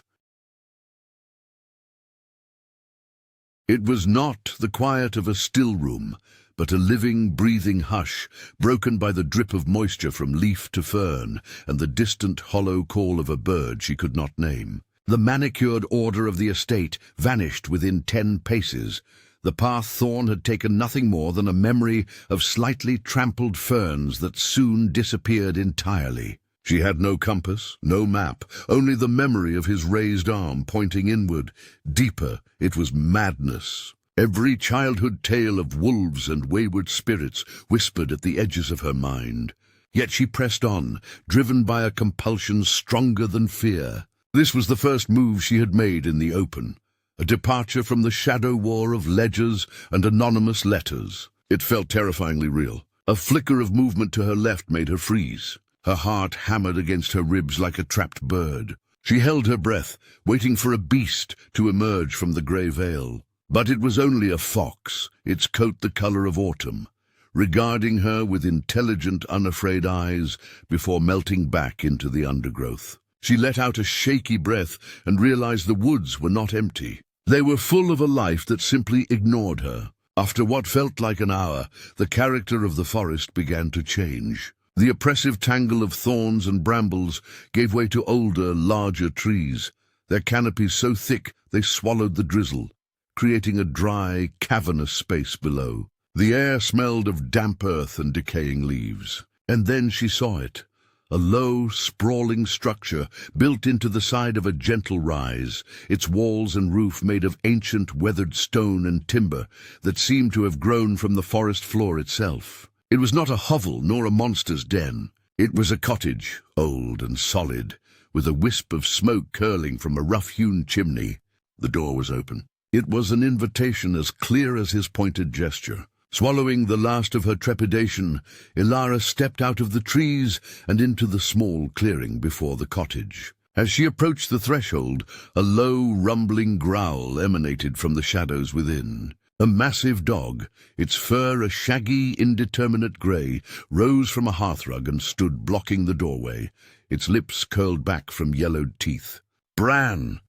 It was not the quiet of a still room, but a living, breathing hush, broken by the drip of moisture from leaf to fern and the distant, hollow call of a bird she could not name. The manicured order of the estate vanished within 10 paces. The path Thorn had taken nothing more than a memory of slightly trampled ferns that soon disappeared entirely. She had no compass, no map, only the memory of his raised arm pointing inward. Deeper, it was madness. Every childhood tale of wolves and wayward spirits whispered at the edges of her mind. Yet she pressed on, driven by a compulsion stronger than fear. This was the first move she had made in the open, a departure from the shadow war of ledgers and anonymous letters. It felt terrifyingly real. A flicker of movement to her left made her freeze. Her heart hammered against her ribs like a trapped bird. She held her breath, waiting for a beast to emerge from the grey veil. But it was only a fox, its coat the color of autumn, regarding her with intelligent, unafraid eyes before melting back into the undergrowth. She let out a shaky breath and realized the woods were not empty. They were full of a life that simply ignored her. After what felt like an hour, the character of the forest began to change. The oppressive tangle of thorns and brambles gave way to older, larger trees, their canopies so thick they swallowed the drizzle, creating a dry, cavernous space below. The air smelled of damp earth and decaying leaves. And then she saw it. A low, sprawling structure built into the side of a gentle rise, its walls and roof made of ancient weathered stone and timber that seemed to have grown from the forest floor itself. It was not a hovel nor a monster's den. It was a cottage, old and solid, with a wisp of smoke curling from a rough-hewn chimney. The door was open. It was an invitation as clear as his pointed gesture. Swallowing the last of her trepidation, Ilara stepped out of the trees and into the small clearing before the cottage. As she approached the threshold, a low, rumbling growl emanated from the shadows within. A massive dog, its fur a shaggy, indeterminate grey, rose from a hearthrug and stood blocking the doorway, its lips curled back from yellowed teeth. "Bran!"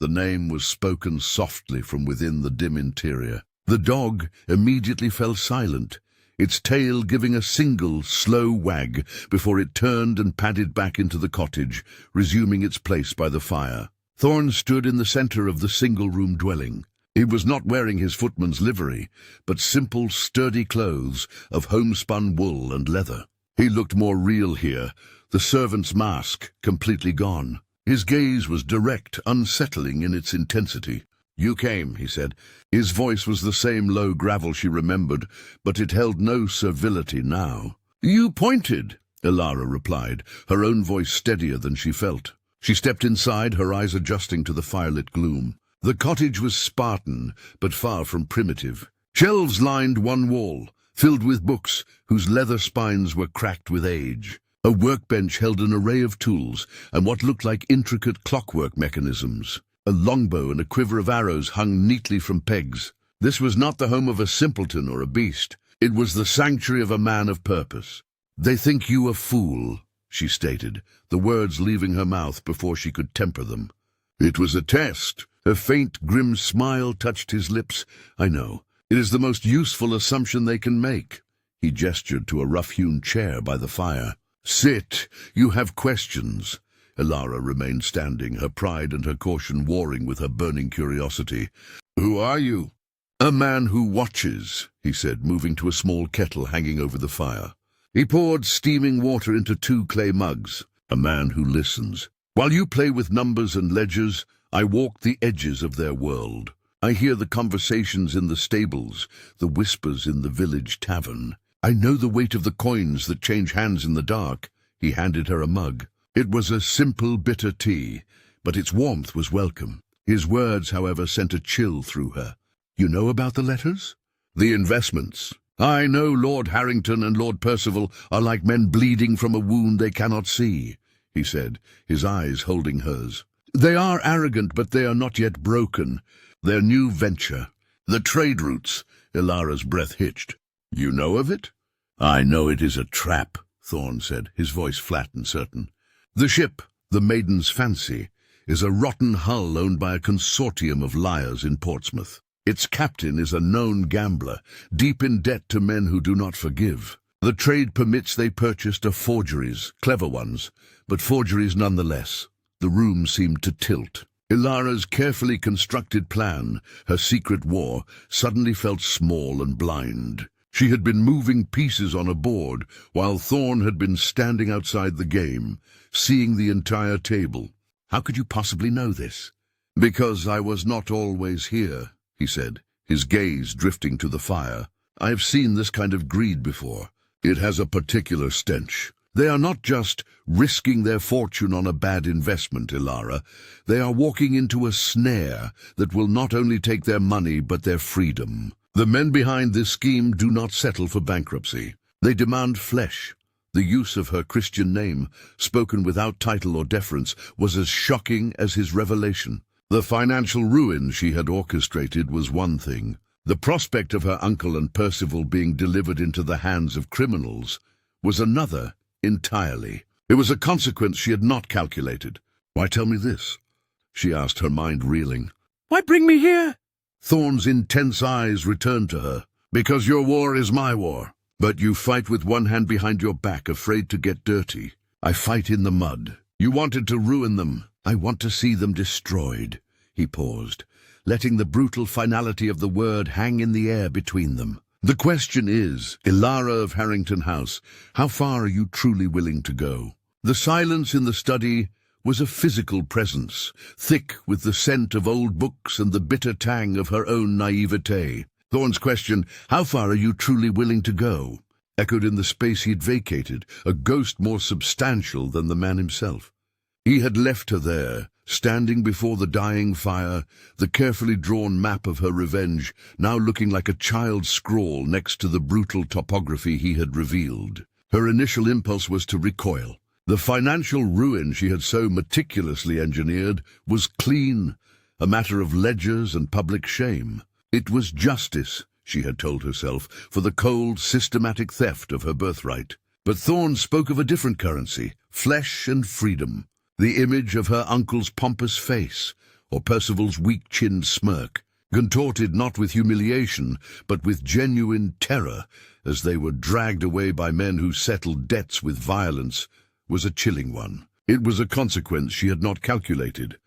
The name was spoken softly from within the dim interior. The dog immediately fell silent, its tail giving a single, slow wag before it turned and padded back into the cottage, resuming its place by the fire. Thorn stood in the center of the single-room dwelling. He was not wearing his footman's livery, but simple, sturdy clothes of homespun wool and leather. He looked more real here, the servant's mask completely gone. His gaze was direct, unsettling in its intensity. "You came," he said. His voice was the same low gravel she remembered, but it held no servility now. "You pointed," Ilara replied, her own voice steadier than she felt. She stepped inside, her eyes adjusting to the firelit gloom. The cottage was Spartan, but far from primitive. Shelves lined one wall, filled with books whose leather spines were cracked with age. A workbench held an array of tools and what looked like intricate clockwork mechanisms. A longbow and a quiver of arrows hung neatly from pegs. This was not the home of a simpleton or a beast. It was the sanctuary of a man of purpose. "They think you a fool," she stated, the words leaving her mouth before she could temper them. "It was a test." A faint, grim smile touched his lips. "I know. It is the most useful assumption they can make." He gestured to a rough-hewn chair by the fire. "Sit. You have questions." Ilara remained standing, her pride and her caution warring with her burning curiosity. "Who are you?" "A man who watches," he said, moving to a small kettle hanging over the fire. He poured steaming water into 2 clay mugs. "A man who listens. While you play with numbers and ledgers, I walk the edges of their world. I hear the conversations in the stables, the whispers in the village tavern. I know the weight of the coins that change hands in the dark." He handed her a mug. It was a simple, bitter tea, but its warmth was welcome. His words, however, sent a chill through her. "You know about the letters?" "The investments. I know Lord Harrington and Lord Percival are like men bleeding from a wound they cannot see," he said, his eyes holding hers. "They are arrogant, but they are not yet broken. Their new venture, the trade routes," Ilara's breath hitched. "You know of it?" "I know it is a trap," Thorn said, his voice flat and certain. "The ship, the Maiden's Fancy, is a rotten hull owned by a consortium of liars in Portsmouth. Its captain is a known gambler, deep in debt to men who do not forgive. The trade permits they purchased are forgeries, clever ones, but forgeries nonetheless." The room seemed to tilt. Ilara's carefully constructed plan, her secret war, suddenly felt small and blind. She had been moving pieces on a board, while Thorn had been standing outside the game, seeing the entire table. "How could you possibly know this?" "Because I was not always here," he said, his gaze drifting to the fire. "I have seen this kind of greed before. It has a particular stench. They are not just risking their fortune on a bad investment, Ilara. They are walking into a snare that will not only take their money but their freedom. The men behind this scheme do not settle for bankruptcy. They demand flesh. The use of her Christian name, spoken without title or deference, was as shocking as his revelation. The financial ruin she had orchestrated was one thing. The prospect of her uncle and Percival being delivered into the hands of criminals was another entirely. It was a consequence she had not calculated. "Why tell me this?" she asked, her mind reeling. Why bring me here? Thorn's intense eyes returned to her. "Because your war is my war. But you fight with one hand behind your back, afraid to get dirty. I fight in the mud. You wanted to ruin them. I want to see them destroyed." He paused, letting the brutal finality of the word hang in the air between them. "The question is, Ilara of Harrington House, how far are you truly willing to go?" The silence in the study was a physical presence, thick with the scent of old books and the bitter tang of her own naivete. Thorn's question, "How far are you truly willing to go?" echoed in the space he'd vacated, a ghost more substantial than the man himself. He had left her there, standing before the dying fire, the carefully drawn map of her revenge, now looking like a child's scrawl next to the brutal topography he had revealed. Her initial impulse was to recoil. The financial ruin she had so meticulously engineered was clean, a matter of ledgers and public shame. It was justice, she had told herself, for the cold, systematic theft of her birthright. But Thorn spoke of a different currency, flesh and freedom. The image of her uncle's pompous face, or Percival's weak-chinned smirk, contorted not with humiliation, but with genuine terror, as they were dragged away by men who settled debts with violence, was a chilling one. It was a consequence she had not calculated.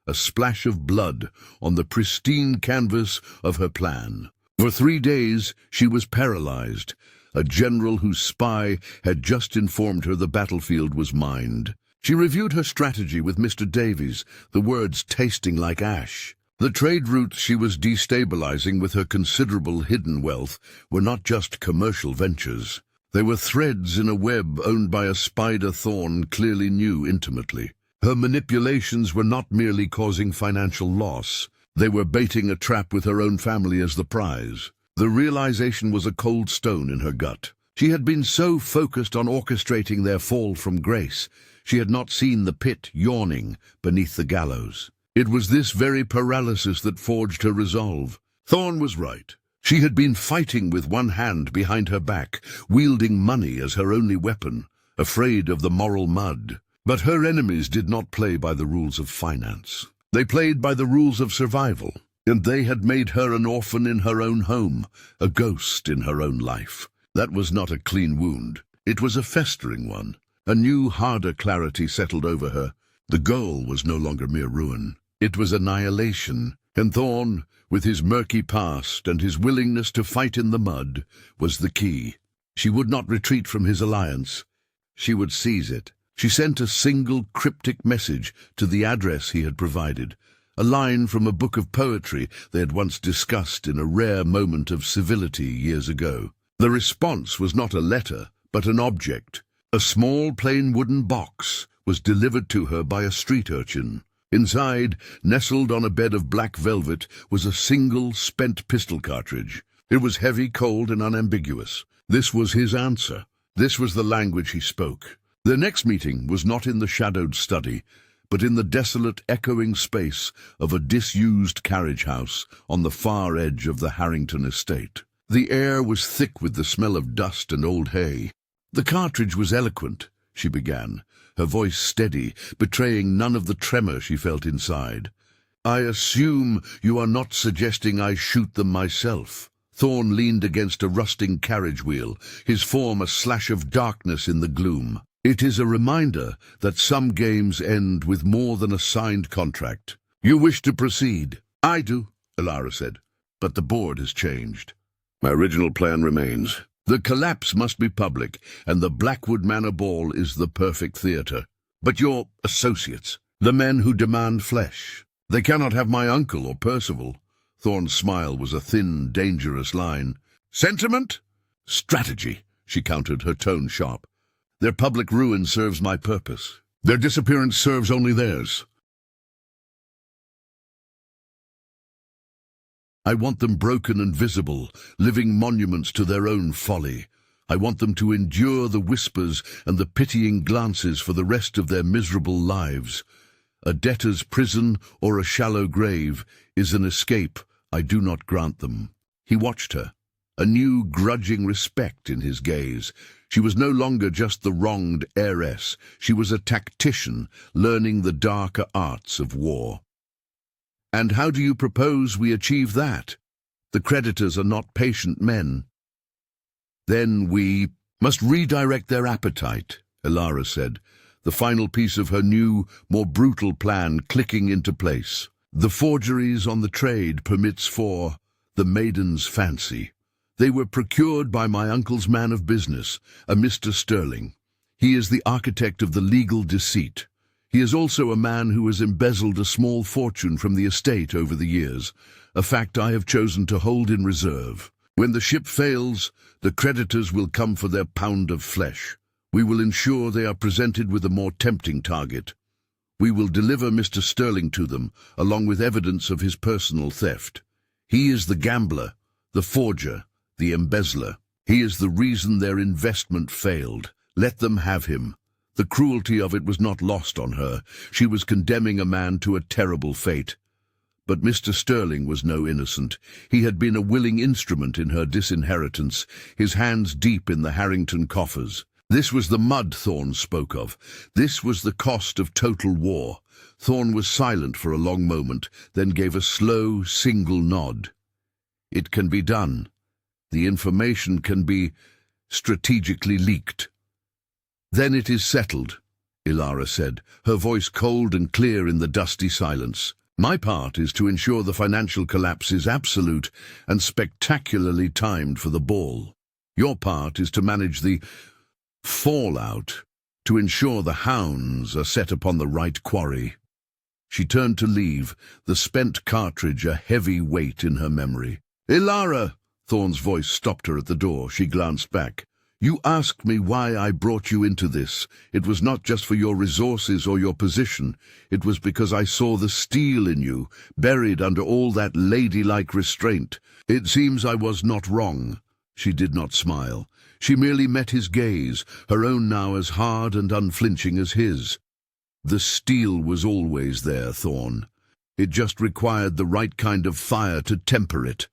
A splash of blood on the pristine canvas of her plan. For 3 days she was paralyzed. A general whose spy had just informed her the battlefield was mined. She reviewed her strategy with Mr. Davies, the words tasting like ash. The trade routes she was destabilizing with her considerable hidden wealth were not just commercial ventures. They were threads in a web owned by a spider Thorn clearly knew intimately. Her manipulations were not merely causing financial loss. They were baiting a trap with her own family as the prize. The realization was a cold stone in her gut. She had been so focused on orchestrating their fall from grace, she had not seen the pit yawning beneath the gallows. It was this very paralysis that forged her resolve. Thorn was right. She had been fighting with one hand behind her back, wielding money as her only weapon, afraid of the moral mud. But her enemies did not play by the rules of finance. They played by the rules of survival, and they had made her an orphan in her own home, a ghost in her own life. That was not a clean wound. It was a festering one. A new, harder clarity settled over her. The goal was no longer mere ruin. It was annihilation, and Thorn, with his murky past and his willingness to fight in the mud, was the key. She would not retreat from his alliance. She would seize it. She sent a single cryptic message to the address he had provided, a line from a book of poetry they had once discussed in a rare moment of civility years ago. The response was not a letter, but an object. A small, plain wooden box was delivered to her by a street urchin. Inside, nestled on a bed of black velvet, was a single spent pistol cartridge. It was heavy, cold, and unambiguous. This was his answer. This was the language he spoke. Their next meeting was not in the shadowed study, but in the desolate, echoing space of a disused carriage house on the far edge of the Harrington estate. The air was thick with the smell of dust and old hay. "The cartridge was eloquent," she began, her voice steady, betraying none of the tremor she felt inside. "I assume you are not suggesting I shoot them myself." Thorn leaned against a rusting carriage wheel, his form a slash of darkness in the gloom. "It is a reminder that some games end with more than a signed contract. You wish to proceed?" "I do," Ilara said, "but the board has changed. My original plan remains. The collapse must be public, and the Blackwood Manor Ball is the perfect theatre. But your associates, the men who demand flesh, they cannot have my uncle or Percival." Thorn's smile was a thin, dangerous line. "Sentiment?" "Strategy," she countered, her tone sharp. Their public ruin serves my purpose. Their disappearance serves only theirs. I want them broken and visible, living monuments to their own folly. I want them to endure the whispers and the pitying glances for the rest of their miserable lives. A debtor's prison or a shallow grave is an escape I do not grant them. He watched her, a new grudging respect in his gaze. She was no longer just the wronged heiress. She was a tactician, learning the darker arts of war. And how do you propose we achieve that? The creditors are not patient men. Then we must redirect their appetite, Elara said, the final piece of her new, more brutal plan clicking into place. The forgeries on the trade permits for the maiden's fancy. They were procured by my uncle's man of business, a Mr. Sterling. He is the architect of the legal deceit. He is also a man who has embezzled a small fortune from the estate over the years, a fact I have chosen to hold in reserve. When the ship fails, the creditors will come for their pound of flesh. We will ensure they are presented with a more tempting target. We will deliver Mr. Sterling to them, along with evidence of his personal theft. He is the gambler, the forger, the embezzler. He is the reason their investment failed. Let them have him. The cruelty of it was not lost on her. She was condemning a man to a terrible fate. But Mr. Sterling was no innocent. He had been a willing instrument in her disinheritance, his hands deep in the Harrington coffers. This was the mud Thorne spoke of. This was the cost of total war. Thorne was silent for a long moment, then gave a slow, single nod. It can be done. The information can be strategically leaked. Then it is settled, Elara said, her voice cold and clear in the dusty silence. My part is to ensure the financial collapse is absolute and spectacularly timed for the ball. Your part is to manage the fallout, to ensure the hounds are set upon the right quarry. She turned to leave, the spent cartridge a heavy weight in her memory. Elara! Thorne's voice stopped her at the door. She glanced back. You asked me why I brought you into this. It was not just for your resources or your position. It was because I saw the steel in you, buried under all that ladylike restraint. It seems I was not wrong. She did not smile. She merely met his gaze, her own now as hard and unflinching as his. The steel was always there, Thorne. It just required the right kind of fire to temper it.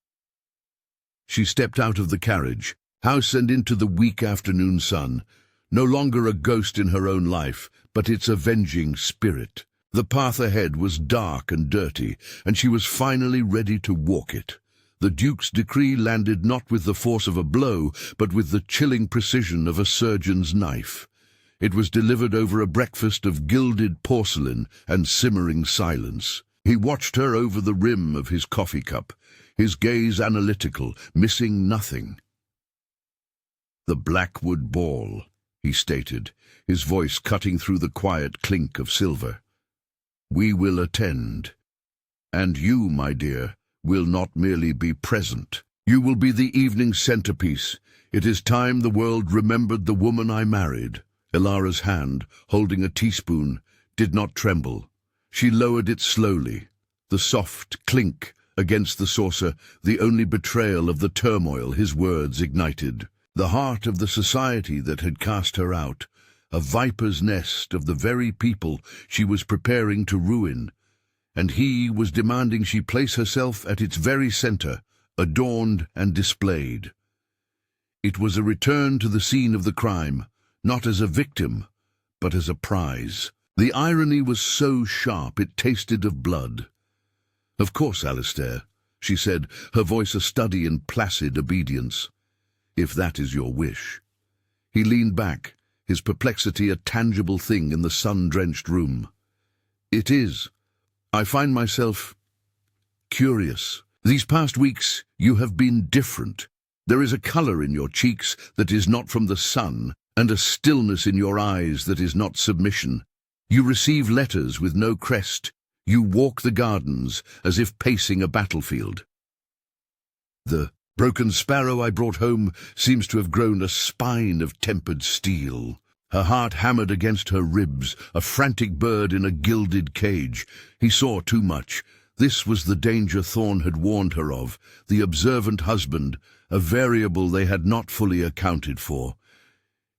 She stepped out of the carriage, house and into the weak afternoon sun, no longer a ghost in her own life, but its avenging spirit. The path ahead was dark and dirty, and she was finally ready to walk it. The Duke's decree landed not with the force of a blow, but with the chilling precision of a surgeon's knife. It was delivered over a breakfast of gilded porcelain and simmering silence. He watched her over the rim of his coffee cup, his gaze analytical, missing nothing. The Blackwood Ball, he stated, his voice cutting through the quiet clink of silver. We will attend. And you, my dear, will not merely be present. You will be the evening centerpiece. It is time the world remembered the woman I married. Elara's hand, holding a teaspoon, did not tremble. She lowered it slowly. The soft clink against the saucer, the only betrayal of the turmoil his words ignited. The heart of the society that had cast her out, a viper's nest of the very people she was preparing to ruin, and he was demanding she place herself at its very center, adorned and displayed. It was a return to the scene of the crime, not as a victim, but as a prize. The irony was so sharp it tasted of blood. Of course, Alistair, she said, her voice a study in placid obedience. If that is your wish. He leaned back, his perplexity a tangible thing in the sun-drenched room. It is. I find myself curious. These past weeks you have been different. There is a color in your cheeks that is not from the sun, and a stillness in your eyes that is not submission. You receive letters with no crest. You walk the gardens as if pacing a battlefield. The broken sparrow I brought home seems to have grown a spine of tempered steel. Her heart hammered against her ribs, a frantic bird in a gilded cage. He saw too much. This was the danger Thorn had warned her of, the observant husband, a variable they had not fully accounted for.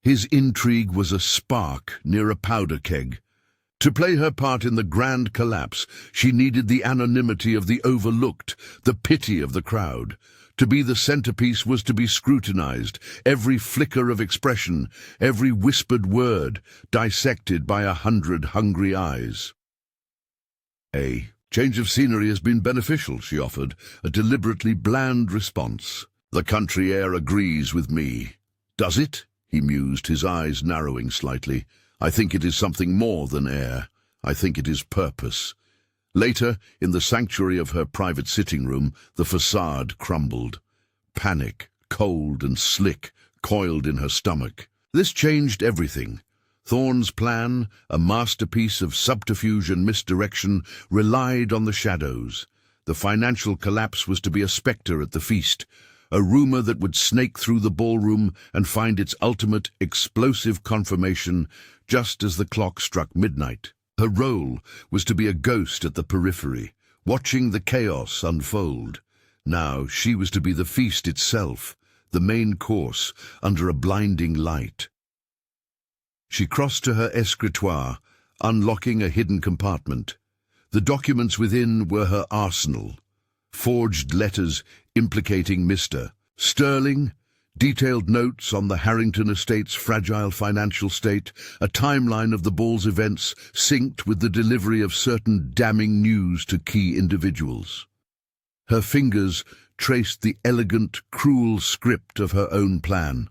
His intrigue was a spark near a powder keg. To play her part in the grand collapse, she needed the anonymity of the overlooked, the pity of the crowd. To be the centerpiece was to be scrutinized, every flicker of expression, every whispered word, dissected by 100 hungry eyes. "A change of scenery has been beneficial," she offered, a deliberately bland response. "The country air agrees with me." "Does it?" he mused, his eyes narrowing slightly. "I think it is something more than air. I think it is purpose." Later, in the sanctuary of her private sitting room, the facade crumbled. Panic, cold and slick, coiled in her stomach. This changed everything. Thorn's plan, a masterpiece of subterfuge and misdirection, relied on the shadows. The financial collapse was to be a spectre at the feast, a rumor that would snake through the ballroom and find its ultimate, explosive confirmation just as the clock struck midnight. Her role was to be a ghost at the periphery, watching the chaos unfold. Now she was to be the feast itself, the main course, under a blinding light. She crossed to her escritoire, unlocking a hidden compartment. The documents within were her arsenal. Forged letters implicating Mr. Sterling, detailed notes on the Harrington estate's fragile financial state, a timeline of the ball's events synced with the delivery of certain damning news to key individuals. Her fingers traced the elegant, cruel script of her own plan.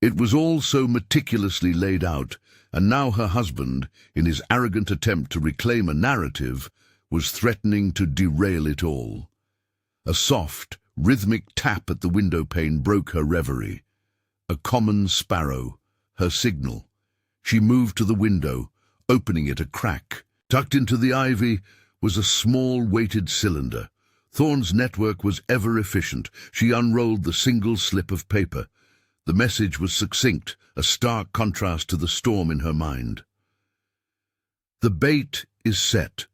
It was all so meticulously laid out, and now her husband, in his arrogant attempt to reclaim a narrative, was threatening to derail it all. A soft, rhythmic tap at the window pane broke her reverie. A common sparrow, her signal. She moved to the window, opening it a crack. Tucked into the ivy was a small weighted cylinder. Thorn's network was ever efficient. She unrolled the single slip of paper. The message was succinct, a stark contrast to the storm in her mind. "The bait is set.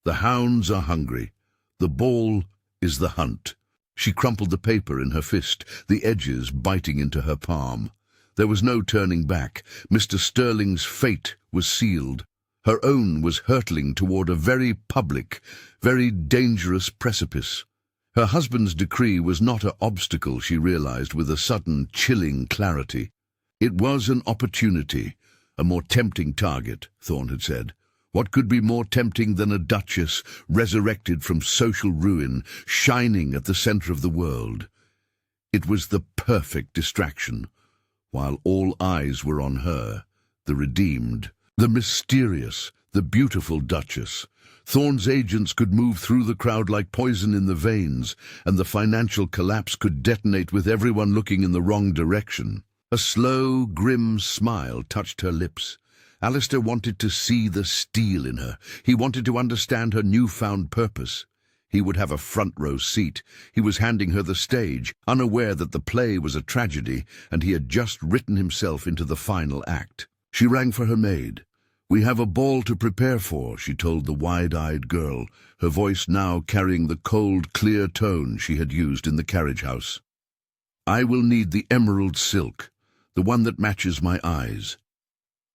The hounds are hungry. The ball is the hunt." She crumpled the paper in her fist, the edges biting into her palm. There was no turning back. Mr. Sterling's fate was sealed. Her own was hurtling toward a very public, very dangerous precipice. Her husband's decree was not an obstacle, she realized with a sudden, chilling clarity. It was an opportunity, a more tempting target, Thorn had said. What could be more tempting than a duchess, resurrected from social ruin, shining at the center of the world? It was the perfect distraction, while all eyes were on her, the redeemed, the mysterious, the beautiful duchess. Thorn's agents could move through the crowd like poison in the veins, and the financial collapse could detonate with everyone looking in the wrong direction. A slow, grim smile touched her lips. Alistair wanted to see the steel in her. He wanted to understand her newfound purpose. He would have a front-row seat. He was handing her the stage, unaware that the play was a tragedy, and he had just written himself into the final act. She rang for her maid. "We have a ball to prepare for," she told the wide-eyed girl, her voice now carrying the cold, clear tone she had used in the carriage house. "I will need the emerald silk, the one that matches my eyes."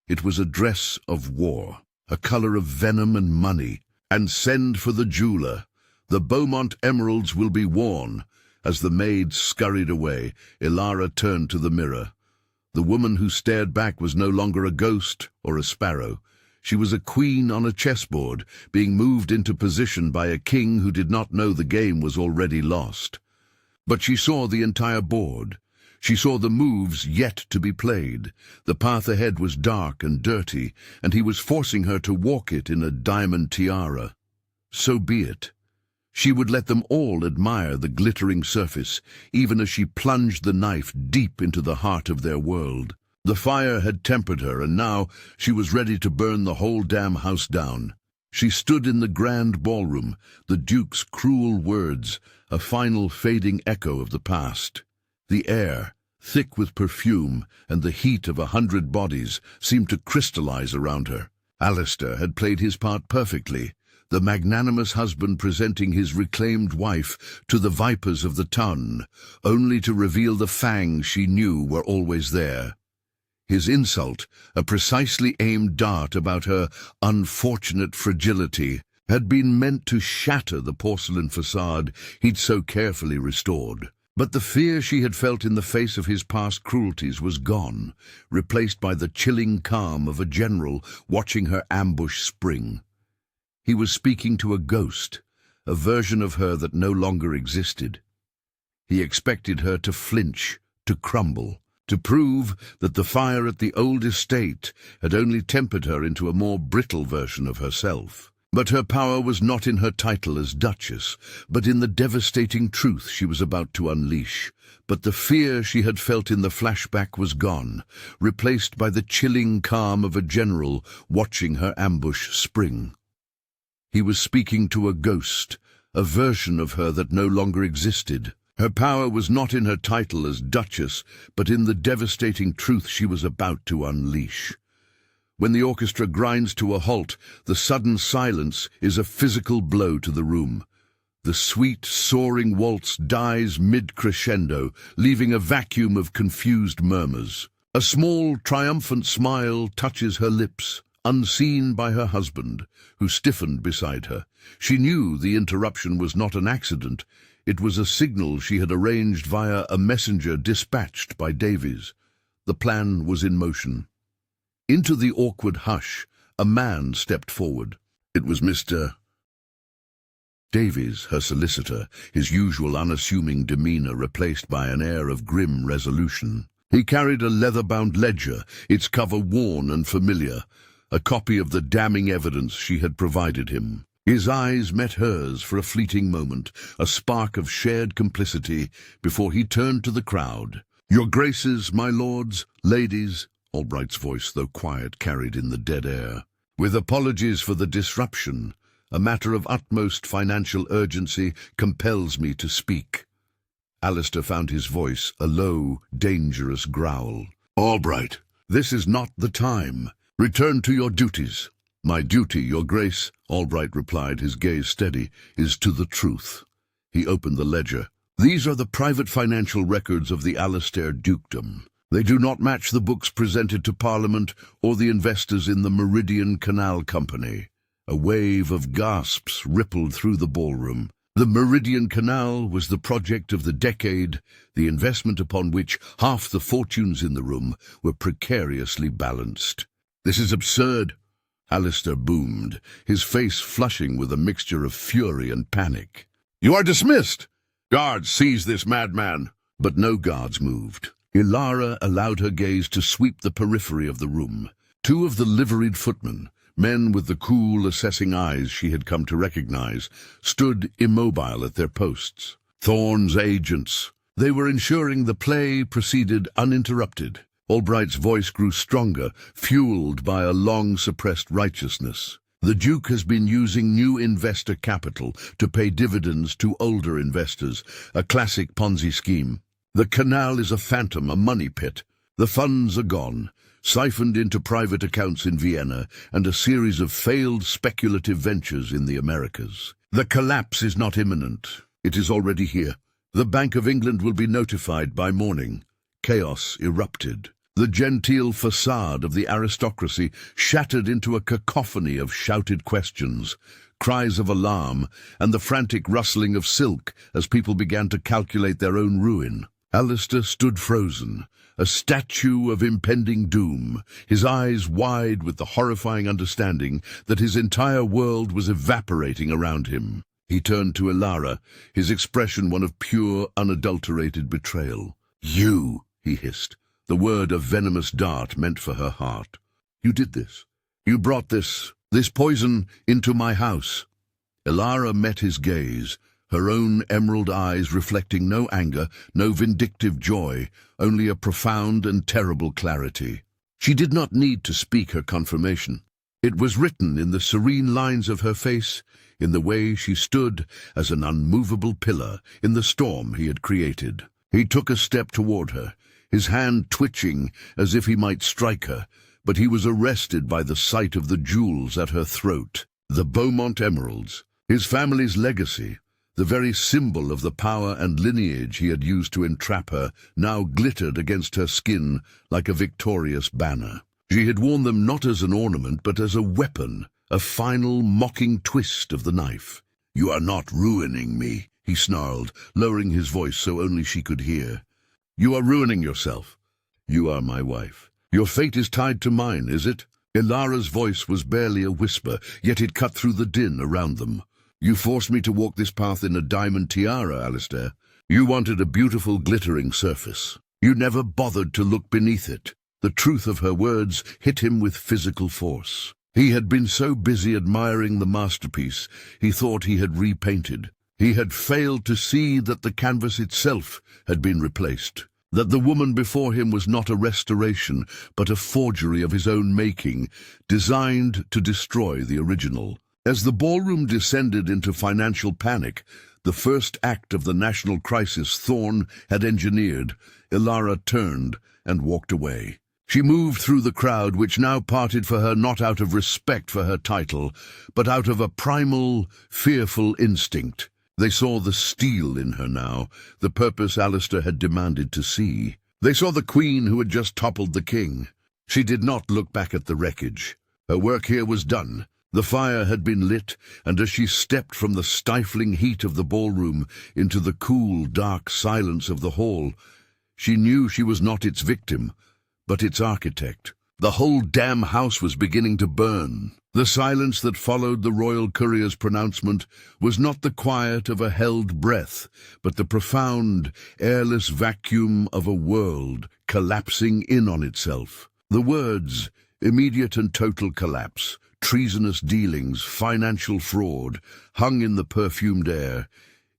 It was a dress of war, a color of venom and money. "And send for the jeweler. The Beaumont emeralds will be worn." As the maid scurried away, Ilara turned to the mirror. The woman who stared back was no longer a ghost or a sparrow. She was a queen on a chessboard, being moved into position by a king who did not know the game was already lost. But she saw the entire board. She saw the moves yet to be played. The path ahead was dark and dirty, and he was forcing her to walk it in a diamond tiara. So be it. She would let them all admire the glittering surface, even as she plunged the knife deep into the heart of their world. The fire had tempered her, and now she was ready to burn the whole damn house down. She stood in the grand ballroom, the Duke's cruel words, a final fading echo of the past. The air, thick with perfume, and the heat of 100 bodies seemed to crystallize around her. Alistair had played his part perfectly, the magnanimous husband presenting his reclaimed wife to the vipers of the Tun, only to reveal the fangs she knew were always there. His insult, a precisely aimed dart about her unfortunate fragility, had been meant to shatter the porcelain facade he'd so carefully restored. But the fear she had felt in the face of his past cruelties was gone, replaced by the chilling calm of a general watching her ambush spring. He was speaking to a ghost, a version of her that no longer existed. He expected her to flinch, to crumble, to prove that the fire at the old estate had only tempered her into a more brittle version of herself. But her power was not in her title as Duchess, but in the devastating truth she was about to unleash. But the fear she had felt in the flashback was gone, replaced by the chilling calm of a general watching her ambush spring. He was speaking to a ghost, a version of her that no longer existed. Her power was not in her title as Duchess, but in the devastating truth she was about to unleash. When the orchestra grinds to a halt, the sudden silence is a physical blow to the room. The sweet, soaring waltz dies mid-crescendo, leaving a vacuum of confused murmurs. A small, triumphant smile touches her lips, unseen by her husband, who stiffened beside her. She knew the interruption was not an accident. It was a signal she had arranged via a messenger dispatched by Davies. The plan was in motion. Into the awkward hush, a man stepped forward. It was Mr. Davies, her solicitor, his usual unassuming demeanor replaced by an air of grim resolution. He carried a leather-bound ledger, its cover worn and familiar, a copy of the damning evidence she had provided him. His eyes met hers for a fleeting moment, a spark of shared complicity, before he turned to the crowd. "Your Graces, my lords, ladies," Albright's voice, though quiet, carried in the dead air. "With apologies for the disruption, a matter of utmost financial urgency compels me to speak." Alistair found his voice a low, dangerous growl. "Albright, this is not the time. Return to your duties." "My duty, Your Grace," Albright replied, his gaze steady, "is to the truth." He opened the ledger. "These are the private financial records of the Alistair dukedom. They do not match the books presented to Parliament or the investors in the Meridian Canal Company." A wave of gasps rippled through the ballroom. The Meridian Canal was the project of the decade, the investment upon which half the fortunes in the room were precariously balanced. "This is absurd," Alistair boomed, his face flushing with a mixture of fury and panic. "You are dismissed! Guards, seize this madman!" But no guards moved. Ilara allowed her gaze to sweep the periphery of the room. Two of the liveried footmen, men with the cool, assessing eyes she had come to recognize, stood immobile at their posts. Thorne's agents. They were ensuring the play proceeded uninterrupted. Albright's voice grew stronger, fueled by a long-suppressed righteousness. "The Duke has been using new investor capital to pay dividends to older investors, a classic Ponzi scheme. The canal is a phantom, a money pit. The funds are gone, siphoned into private accounts in Vienna and a series of failed speculative ventures in the Americas. The collapse is not imminent. It is already here. The Bank of England will be notified by morning." Chaos erupted. The genteel facade of the aristocracy shattered into a cacophony of shouted questions, cries of alarm, and the frantic rustling of silk as people began to calculate their own ruin. Alistair stood frozen, a statue of impending doom, his eyes wide with the horrifying understanding that his entire world was evaporating around him. He turned to Ilara, his expression one of pure, unadulterated betrayal. "You," he hissed, the word a venomous dart meant for her heart. "You did this. You brought this poison into my house." Ilara met his gaze, her own emerald eyes reflecting no anger, no vindictive joy, only a profound and terrible clarity. She did not need to speak her confirmation. It was written in the serene lines of her face, in the way she stood as an unmovable pillar in the storm he had created. He took a step toward her, his hand twitching as if he might strike her, but he was arrested by the sight of the jewels at her throat. The Beaumont emeralds, his family's legacy, the very symbol of the power and lineage he had used to entrap her, now glittered against her skin like a victorious banner. She had worn them not as an ornament, but as a weapon, a final mocking twist of the knife. "You are not ruining me," he snarled, lowering his voice so only she could hear. "You are ruining yourself. You are my wife. Your fate is tied to mine, is it?" Ilara's voice was barely a whisper, yet it cut through the din around them. "You forced me to walk this path in a diamond tiara, Alistair. You wanted a beautiful, glittering surface. You never bothered to look beneath it." The truth of her words hit him with physical force. He had been so busy admiring the masterpiece, he thought he had repainted. He had failed to see that the canvas itself had been replaced, that the woman before him was not a restoration, but a forgery of his own making, designed to destroy the original. As the ballroom descended into financial panic, the first act of the national crisis Thorne had engineered, Ilara turned and walked away. She moved through the crowd, which now parted for her not out of respect for her title, but out of a primal, fearful instinct. They saw the steel in her now, the purpose Alistair had demanded to see. They saw the queen who had just toppled the king. She did not look back at the wreckage. Her work here was done. The fire had been lit, and as she stepped from the stifling heat of the ballroom into the cool, dark silence of the hall, she knew she was not its victim, but its architect. The whole damn house was beginning to burn. The silence that followed the royal courier's pronouncement was not the quiet of a held breath, but the profound, airless vacuum of a world collapsing in on itself. The words, immediate and total collapse, treasonous dealings, financial fraud, hung in the perfumed air,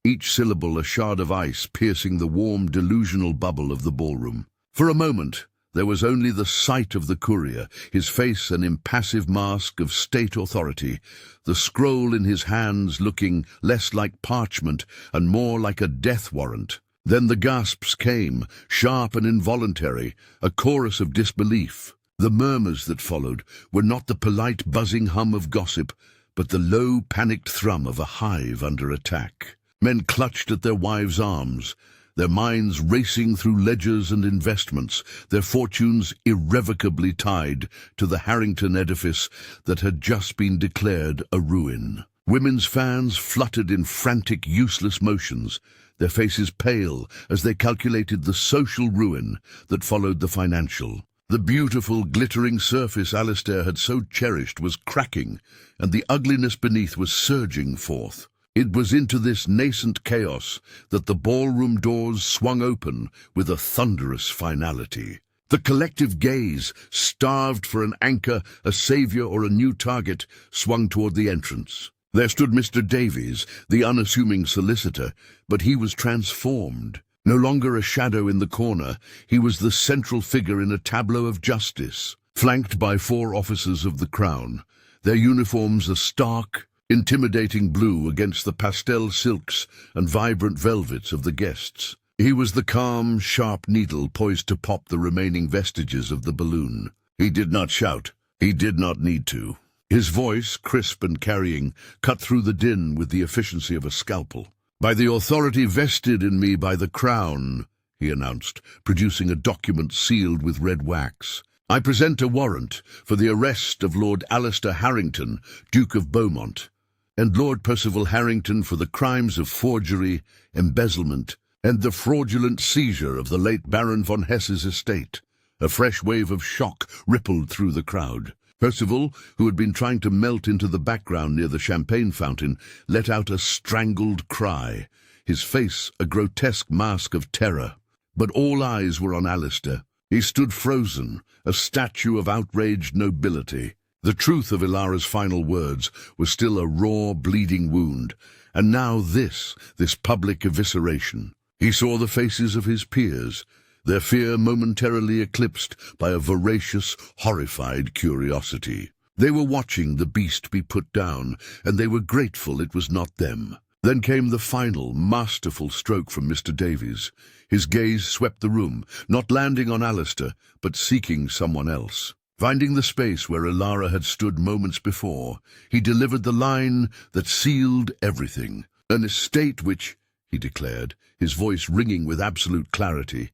each syllable a shard of ice piercing the warm, delusional bubble of the ballroom. For a moment, there was only the sight of the courier, his face an impassive mask of state authority, the scroll in his hands looking less like parchment and more like a death warrant. Then the gasps came, sharp and involuntary, a chorus of disbelief. The murmurs that followed were not the polite buzzing hum of gossip, but the low, panicked thrum of a hive under attack. Men clutched at their wives' arms, their minds racing through ledgers and investments, their fortunes irrevocably tied to the Harrington edifice that had just been declared a ruin. Women's fans fluttered in frantic, useless motions, their faces pale as they calculated the social ruin that followed the financial. The beautiful, glittering surface Alistair had so cherished was cracking, and the ugliness beneath was surging forth. It was into this nascent chaos that the ballroom doors swung open with a thunderous finality. The collective gaze, starved for an anchor, a savior, or a new target, swung toward the entrance. There stood Mr. Davies, the unassuming solicitor, but he was transformed. No longer a shadow in the corner, he was the central figure in a tableau of justice, flanked by 4 officers of the Crown, their uniforms a stark, intimidating blue against the pastel silks and vibrant velvets of the guests. He was the calm, sharp needle poised to pop the remaining vestiges of the balloon. He did not shout. He did not need to. His voice, crisp and carrying, cut through the din with the efficiency of a scalpel. "By the authority vested in me by the Crown," he announced, producing a document sealed with red wax, "I present a warrant for the arrest of Lord Alistair Harrington, Duke of Beaumont, and Lord Percival Harrington for the crimes of forgery, embezzlement, and the fraudulent seizure of the late Baron von Hesse's estate." A fresh wave of shock rippled through the crowd. Percival, who had been trying to melt into the background near the champagne fountain, let out a strangled cry, his face a grotesque mask of terror. But all eyes were on Alistair. He stood frozen, a statue of outraged nobility. The truth of Ilara's final words was still a raw, bleeding wound, and now this public evisceration. He saw the faces of his peers, their fear momentarily eclipsed by a voracious, horrified curiosity. They were watching the beast be put down, and they were grateful it was not them. Then came the final, masterful stroke from Mr. Davies. His gaze swept the room, not landing on Alistair, but seeking someone else. Finding the space where Ilara had stood moments before, he delivered the line that sealed everything. An estate which, he declared, his voice ringing with absolute clarity,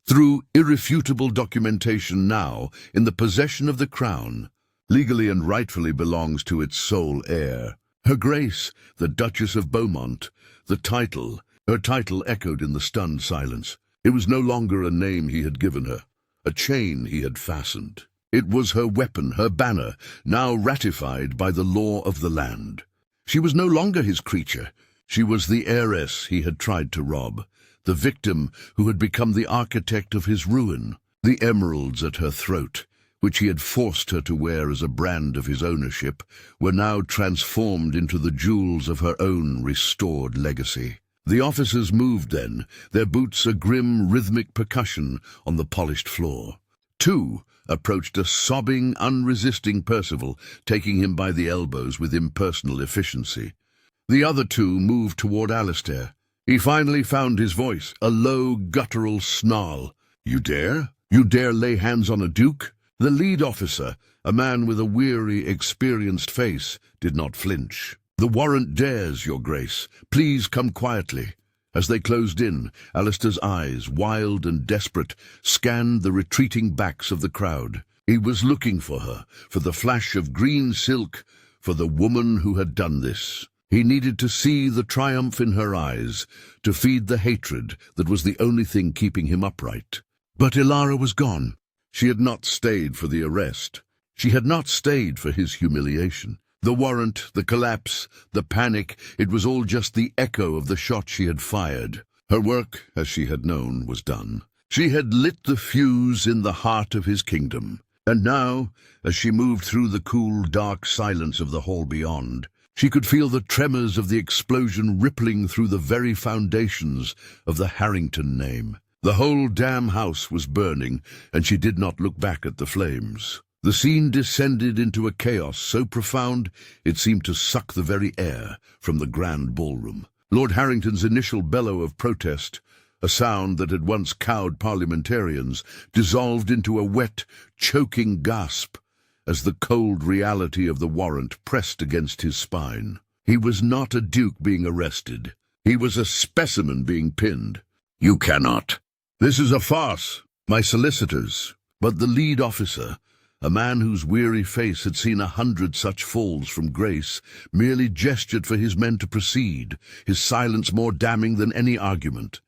through irrefutable documentation now in the possession of the Crown, legally and rightfully belongs to its sole heir. Her Grace, the Duchess of Beaumont, her title echoed in the stunned silence. It was no longer a name he had given her, a chain he had fastened. It was her weapon, her banner, now ratified by the law of the land. She was no longer his creature. She was the heiress he had tried to rob, the victim who had become the architect of his ruin. The emeralds at her throat, which he had forced her to wear as a brand of his ownership, were now transformed into the jewels of her own restored legacy. The officers moved then, their boots a grim rhythmic percussion on the polished floor. Two approached a sobbing, unresisting Percival, taking him by the elbows with impersonal efficiency. The other two moved toward Alistair. He finally found his voice, a low, guttural snarl. "You dare? You dare lay hands on a duke?" The lead officer, a man with a weary, experienced face, did not flinch. "The warrant dares, Your Grace. Please come quietly." As they closed in, Alistair's eyes, wild and desperate, scanned the retreating backs of the crowd. He was looking for her, for the flash of green silk, for the woman who had done this. He needed to see the triumph in her eyes, to feed the hatred that was the only thing keeping him upright. But Ilara was gone. She had not stayed for the arrest. She had not stayed for his humiliation. The warrant, the collapse, the panic, it was all just the echo of the shot she had fired. Her work, as she had known, was done. She had lit the fuse in the heart of his kingdom. And now, as she moved through the cool, dark silence of the hall beyond, she could feel the tremors of the explosion rippling through the very foundations of the Harrington name. The whole damn house was burning, and she did not look back at the flames. The scene descended into a chaos so profound it seemed to suck the very air from the grand ballroom. Lord Harrington's initial bellow of protest, a sound that had once cowed parliamentarians, dissolved into a wet, choking gasp as the cold reality of the warrant pressed against his spine. He was not a duke being arrested. He was a specimen being pinned. "You cannot. This is a farce. My solicitors." But the lead officer, a man whose weary face had seen 100 such falls from grace, merely gestured for his men to proceed, his silence more damning than any argument.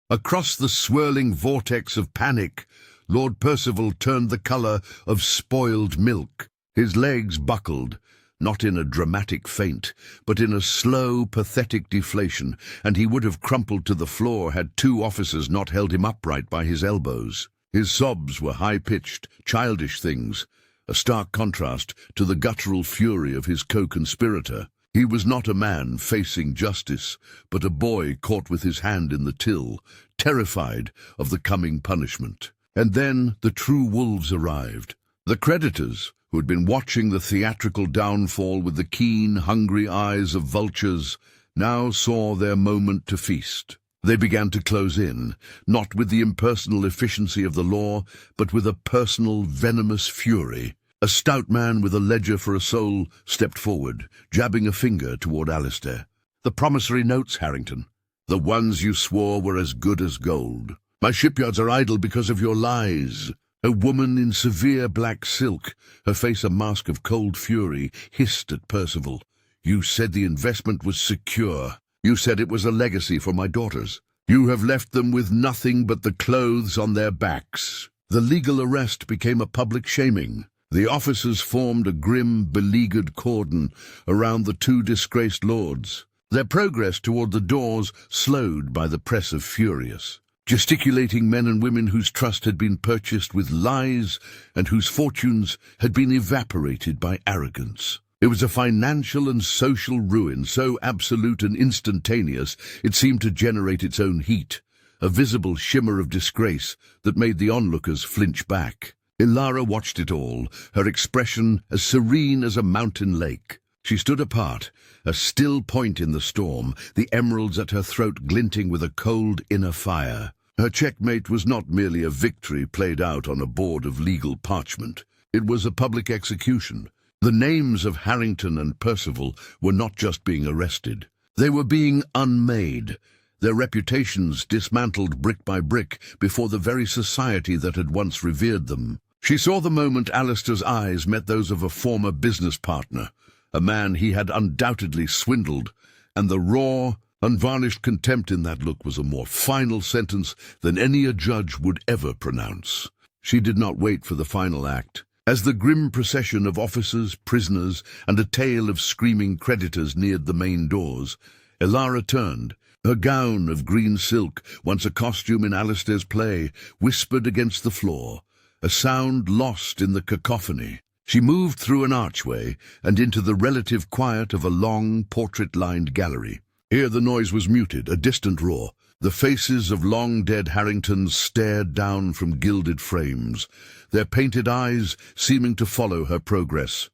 Across the swirling vortex of panic, Lord Percival turned the colour of spoiled milk. His legs buckled, not in a dramatic faint, but in a slow, pathetic deflation, and he would have crumpled to the floor had two officers not held him upright by his elbows. His sobs were high-pitched, childish things, a stark contrast to the guttural fury of his co-conspirator. He was not a man facing justice, but a boy caught with his hand in the till, terrified of the coming punishment. And then the true wolves arrived. The creditors, who had been watching the theatrical downfall with the keen, hungry eyes of vultures, now saw their moment to feast. They began to close in, not with the impersonal efficiency of the law, but with a personal, venomous fury. A stout man with a ledger for a soul stepped forward, jabbing a finger toward Alistair. "The promissory notes, Harrington. The ones you swore were as good as gold. My shipyards are idle because of your lies." A woman in severe black silk, her face a mask of cold fury, hissed at Percival. "You said the investment was secure. You said it was a legacy for my daughters. You have left them with nothing but the clothes on their backs." The legal arrest became a public shaming. The officers formed a grim, beleaguered cordon around the two disgraced lords, their progress toward the doors slowed by the press of furious, gesticulating men and women whose trust had been purchased with lies and whose fortunes had been evaporated by arrogance. It was a financial and social ruin so absolute and instantaneous it seemed to generate its own heat, a visible shimmer of disgrace that made the onlookers flinch back. Ilara watched it all, her expression as serene as a mountain lake. She stood apart, a still point in the storm, the emeralds at her throat glinting with a cold inner fire. Her checkmate was not merely a victory played out on a board of legal parchment. It was a public execution. The names of Harrington and Percival were not just being arrested. They were being unmade, their reputations dismantled brick by brick before the very society that had once revered them. She saw the moment Alistair's eyes met those of a former business partner, a man he had undoubtedly swindled, and the raw, unvarnished contempt in that look was a more final sentence than any a judge would ever pronounce. She did not wait for the final act. As the grim procession of officers, prisoners, and a tail of screaming creditors neared the main doors, Elara turned. Her gown of green silk, once a costume in Alistair's play, whispered against the floor, a sound lost in the cacophony. She moved through an archway and into the relative quiet of a long, portrait-lined gallery. Here the noise was muted, a distant roar. The faces of long-dead Harringtons stared down from gilded frames, their painted eyes seeming to follow her progress.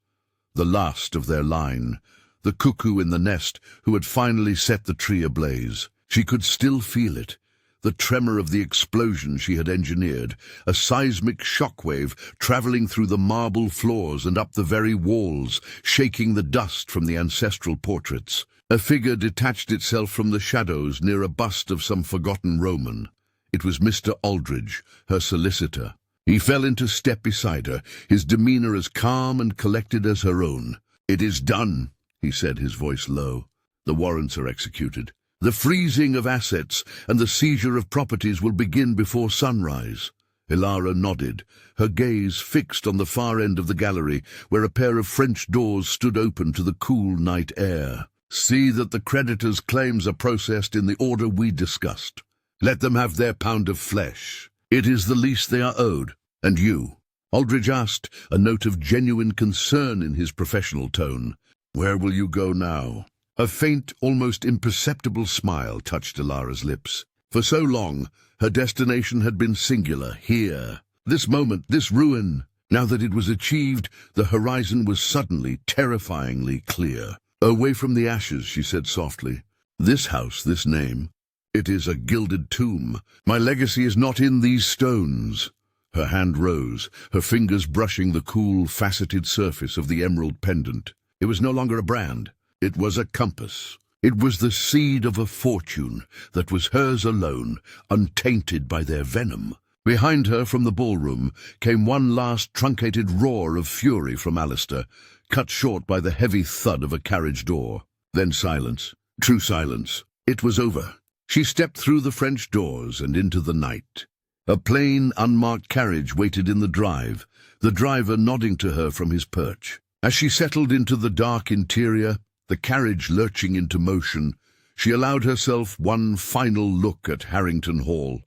The last of their line, the cuckoo in the nest who had finally set the tree ablaze. She could still feel it, the tremor of the explosion she had engineered, a seismic shockwave traveling through the marble floors and up the very walls, shaking the dust from the ancestral portraits. A figure detached itself from the shadows near a bust of some forgotten Roman. It was Mr. Aldridge, her solicitor. He fell into step beside her, his demeanor as calm and collected as her own. "It is done," he said, his voice low. "The warrants are executed. The freezing of assets and the seizure of properties will begin before sunrise." Elara nodded, her gaze fixed on the far end of the gallery, where a pair of French doors stood open to the cool night air. "See that the creditors' claims are processed in the order we discussed. Let them have their pound of flesh. It is the least they are owed. And you?" Aldridge asked, a note of genuine concern in his professional tone. "Where will you go now?" A faint, almost imperceptible smile touched Elara's lips. For so long, her destination had been singular, here. This moment, this ruin. Now that it was achieved, the horizon was suddenly, terrifyingly clear. "Away from the ashes," she said softly. "This house, this name. It is a gilded tomb. My legacy is not in these stones." Her hand rose, her fingers brushing the cool, faceted surface of the emerald pendant. It was no longer a brand. It was a compass. It was the seed of a fortune that was hers alone, untainted by their venom. Behind her from the ballroom came one last truncated roar of fury from Alistair, cut short by the heavy thud of a carriage door. Then silence. True silence. It was over. She stepped through the French doors and into the night. A plain, unmarked carriage waited in the drive, the driver nodding to her from his perch. As she settled into the dark interior, the carriage lurching into motion, she allowed herself one final look at Harrington Hall.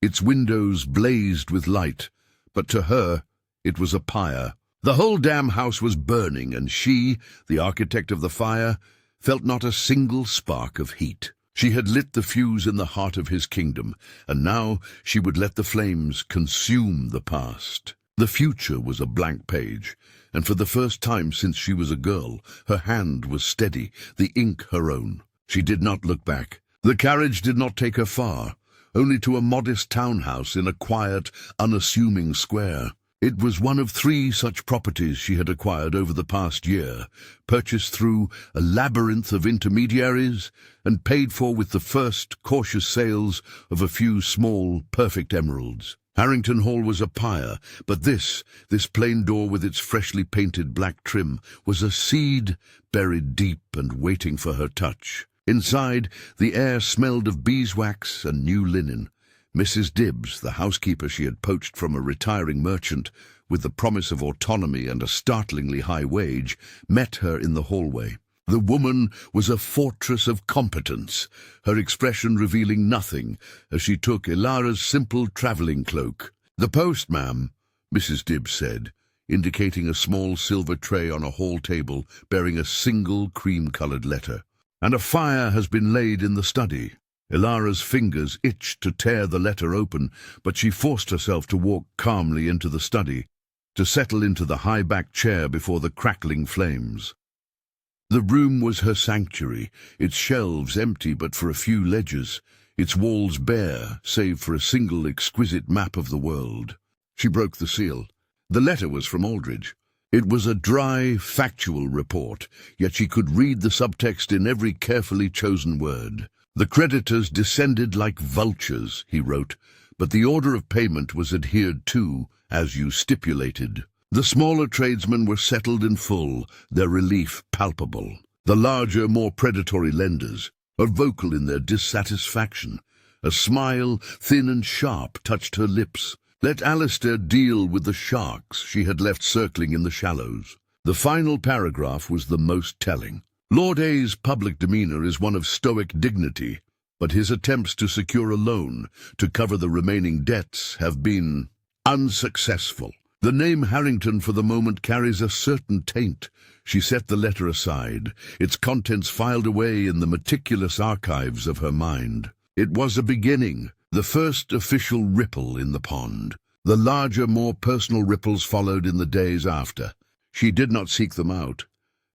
Its windows blazed with light, but to her it was a pyre. The whole damn house was burning, and she, the architect of the fire, felt not a single spark of heat. She had lit the fuse in the heart of his kingdom, and now she would let the flames consume the past. The future was a blank page, and for the first time since she was a girl, her hand was steady, the ink her own. She did not look back. The carriage did not take her far, only to a modest townhouse in a quiet, unassuming square. It was one of 3 such properties she had acquired over the past year, purchased through a labyrinth of intermediaries and paid for with the first cautious sales of a few small, perfect emeralds. Harrington Hall was a pyre, but this plain door with its freshly painted black trim, was a seed buried deep and waiting for her touch. Inside, the air smelled of beeswax and new linen. Mrs. Dibbs, the housekeeper she had poached from a retiring merchant, with the promise of autonomy and a startlingly high wage, met her in the hallway. The woman was a fortress of competence, her expression revealing nothing as she took Elara's simple travelling cloak. "The post, ma'am," Mrs. Dibbs said, indicating a small silver tray on a hall table bearing a single cream-coloured letter. "And a fire has been laid in the study." Elara's fingers itched to tear the letter open, but she forced herself to walk calmly into the study, to settle into the high-backed chair before the crackling flames. The room was her sanctuary, its shelves empty but for a few ledgers, its walls bare, save for a single exquisite map of the world. She broke the seal. The letter was from Aldridge. It was a dry, factual report, yet she could read the subtext in every carefully chosen word. The creditors descended like vultures, he wrote, but the order of payment was adhered to, as you stipulated. The smaller tradesmen were settled in full, their relief palpable. The larger, more predatory lenders are vocal in their dissatisfaction. A smile, thin and sharp, touched her lips. Let Alistair deal with the sharks she had left circling in the shallows. The final paragraph was the most telling. Lord A's public demeanour is one of stoic dignity, but his attempts to secure a loan to cover the remaining debts have been unsuccessful. The name Harrington for the moment carries a certain taint. She set the letter aside, its contents filed away in the meticulous archives of her mind. It was a beginning, the first official ripple in the pond. The larger, more personal ripples followed in the days after. She did not seek them out.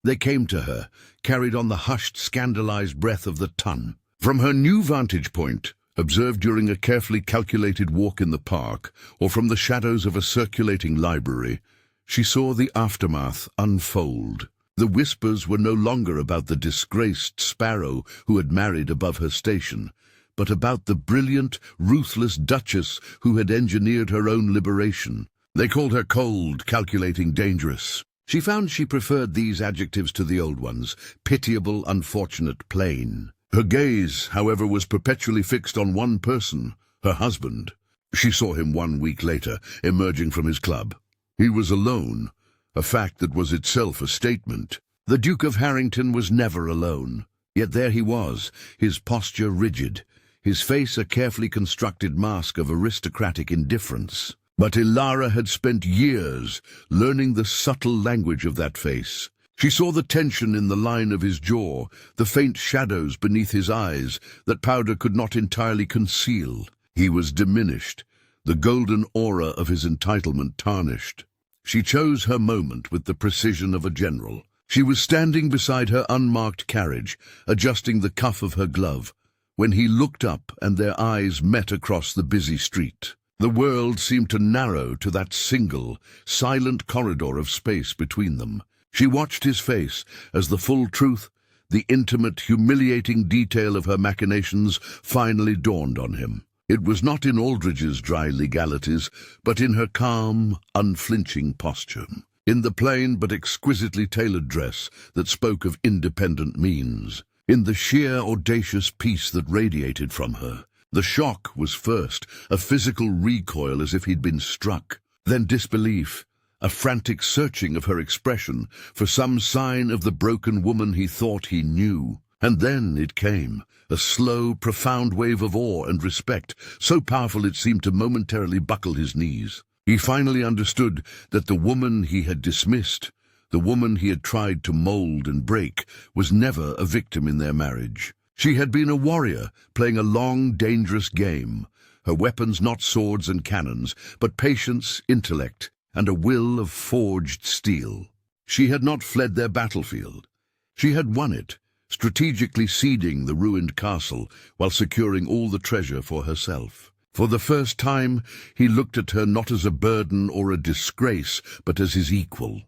They came to her, carried on the hushed, scandalized breath of the ton. From her new vantage point, observed during a carefully calculated walk in the park, or from the shadows of a circulating library, she saw the aftermath unfold. The whispers were no longer about the disgraced sparrow who had married above her station, but about the brilliant, ruthless Duchess who had engineered her own liberation. They called her cold, calculating, dangerous. She found she preferred these adjectives to the old ones: pitiable, unfortunate, plain. Her gaze, however, was perpetually fixed on one person, her husband. She saw him 1 week later, emerging from his club. He was alone, a fact that was itself a statement. The Duke of Harrington was never alone. Yet there he was, his posture rigid, his face a carefully constructed mask of aristocratic indifference. But Ilara had spent years learning the subtle language of that face. She saw the tension in the line of his jaw, the faint shadows beneath his eyes that powder could not entirely conceal. He was diminished, the golden aura of his entitlement tarnished. She chose her moment with the precision of a general. She was standing beside her unmarked carriage, adjusting the cuff of her glove, when he looked up and their eyes met across the busy street. The world seemed to narrow to that single, silent corridor of space between them. She watched his face as the full truth, the intimate, humiliating detail of her machinations finally dawned on him. It was not in Aldridge's dry legalities, but in her calm, unflinching posture, in the plain but exquisitely tailored dress that spoke of independent means, in the sheer, audacious peace that radiated from her. The shock was first, a physical recoil as if he'd been struck, then disbelief, a frantic searching of her expression for some sign of the broken woman he thought he knew. And then it came, a slow, profound wave of awe and respect, so powerful it seemed to momentarily buckle his knees. He finally understood that the woman he had dismissed, the woman he had tried to mold and break, was never a victim in their marriage. She had been a warrior, playing a long, dangerous game, her weapons not swords and cannons, but patience, intellect, and a will of forged steel. She had not fled their battlefield. She had won it, strategically seeding the ruined castle while securing all the treasure for herself. For the first time, he looked at her not as a burden or a disgrace, but as his equal.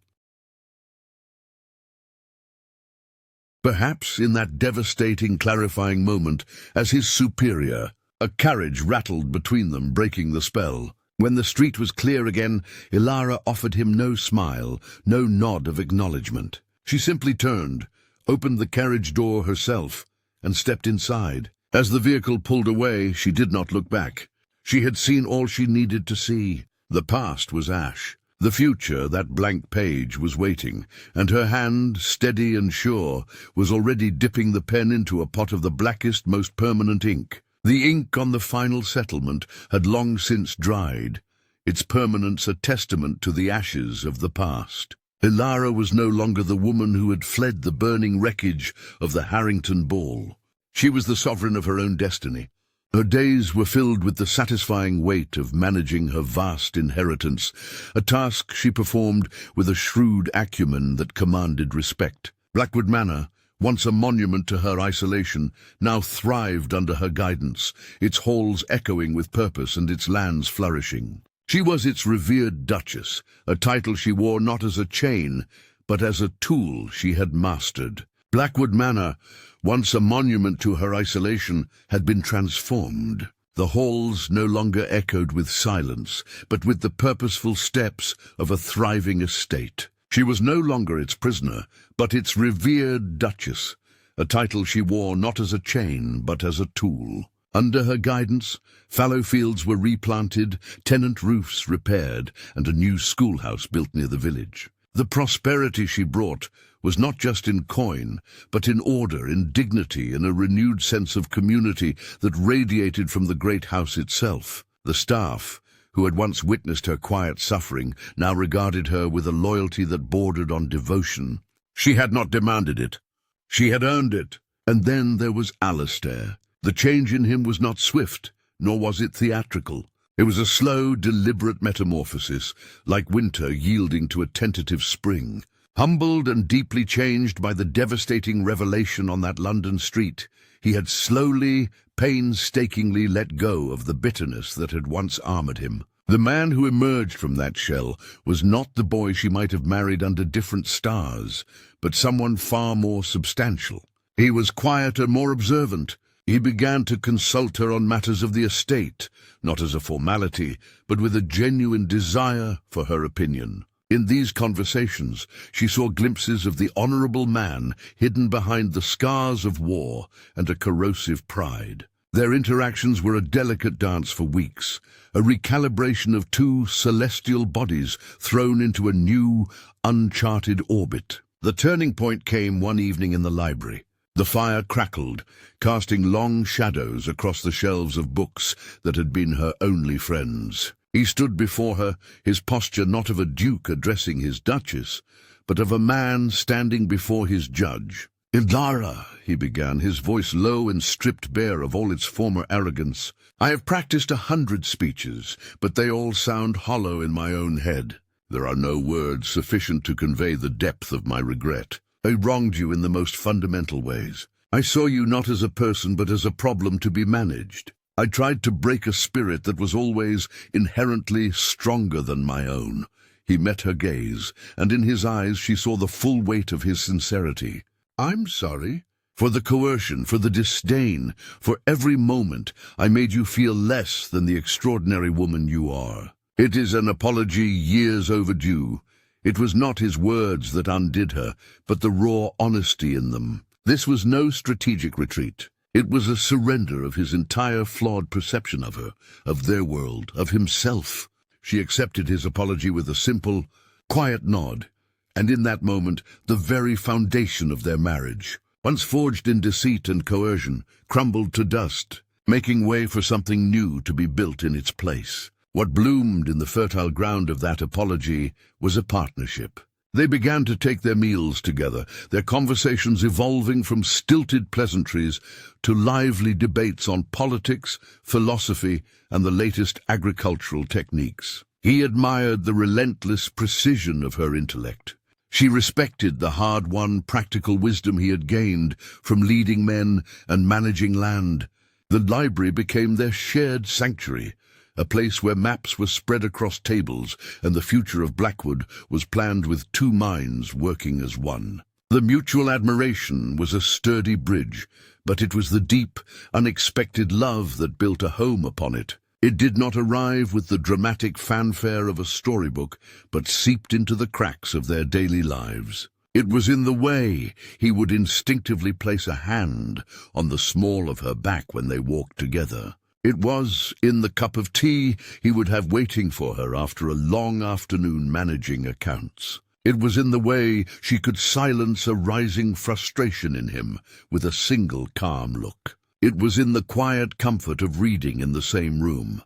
Perhaps in that devastating, clarifying moment, as his superior, a carriage rattled between them, breaking the spell. When the street was clear again, Ilara offered him no smile, no nod of acknowledgement. She simply turned, opened the carriage door herself, and stepped inside. As the vehicle pulled away, she did not look back. She had seen all she needed to see. The past was ash. The future, that blank page, was waiting, and her hand, steady and sure, was already dipping the pen into a pot of the blackest, most permanent ink. The ink on the final settlement had long since dried, its permanence a testament to the ashes of the past. Ilara was no longer the woman who had fled the burning wreckage of the Harrington ball. She was the sovereign of her own destiny. Her days were filled with the satisfying weight of managing her vast inheritance, a task she performed with a shrewd acumen that commanded respect. Blackwood Manor, once a monument to her isolation, now thrived under her guidance, its halls echoing with purpose and its lands flourishing. She was its revered duchess, a title she wore not as a chain, but as a tool she had mastered. Blackwood Manor, once a monument to her isolation, had been transformed. The halls no longer echoed with silence, but with the purposeful steps of a thriving estate. She was no longer its prisoner, but its revered duchess, a title she wore not as a chain, but as a tool. Under her guidance, fallow fields were replanted, tenant roofs repaired, and a new schoolhouse built near the village. The prosperity she brought was not just in coin, but in order, in dignity, in a renewed sense of community that radiated from the great house itself. The staff, who had once witnessed her quiet suffering, now regarded her with a loyalty that bordered on devotion. She had not demanded it. She had earned it. And then there was Alistair. The change in him was not swift, nor was it theatrical. It was a slow, deliberate metamorphosis, like winter yielding to a tentative spring. Humbled and deeply changed by the devastating revelation on that London street, he had slowly, painstakingly let go of the bitterness that had once armored him. The man who emerged from that shell was not the boy she might have married under different stars, but someone far more substantial. He was quieter, more observant. He began to consult her on matters of the estate, not as a formality, but with a genuine desire for her opinion. In these conversations, she saw glimpses of the honorable man hidden behind the scars of war and a corrosive pride. Their interactions were a delicate dance for weeks, a recalibration of two celestial bodies thrown into a new, uncharted orbit. The turning point came one evening in the library. The fire crackled, casting long shadows across the shelves of books that had been her only friends. He stood before her, his posture not of a duke addressing his duchess, but of a man standing before his judge. "Ilara," he began, his voice low and stripped bare of all its former arrogance, "I have practiced 100 speeches, but they all sound hollow in my own head. There are no words sufficient to convey the depth of my regret. I wronged you in the most fundamental ways. I saw you not as a person but as a problem to be managed. I tried to break a spirit that was always inherently stronger than my own." He met her gaze, and in his eyes she saw the full weight of his sincerity. "I'm sorry. For the coercion, for the disdain, for every moment I made you feel less than the extraordinary woman you are. It is an apology years overdue. It was not his words that undid her, but the raw honesty in them. This was no strategic retreat. It was a surrender of his entire flawed perception of her, of their world, of himself. She accepted his apology with a simple, quiet nod, and in that moment the very foundation of their marriage, once forged in deceit and coercion, crumbled to dust, making way for something new to be built in its place. What bloomed in the fertile ground of that apology was a partnership. They began to take their meals together, their conversations evolving from stilted pleasantries to lively debates on politics, philosophy, and the latest agricultural techniques. He admired the relentless precision of her intellect. She respected the hard-won practical wisdom he had gained from leading men and managing land. The library became their shared sanctuary, a place where maps were spread across tables and the future of Blackwood was planned with two minds working as one. The mutual admiration was a sturdy bridge, but it was the deep, unexpected love that built a home upon it. It did not arrive with the dramatic fanfare of a storybook, but seeped into the cracks of their daily lives. It was in the way he would instinctively place a hand on the small of her back when they walked together. It was in the cup of tea he would have waiting for her after a long afternoon managing accounts. It was in the way she could silence a rising frustration in him with a single calm look. It was in the quiet comfort of reading in the same room,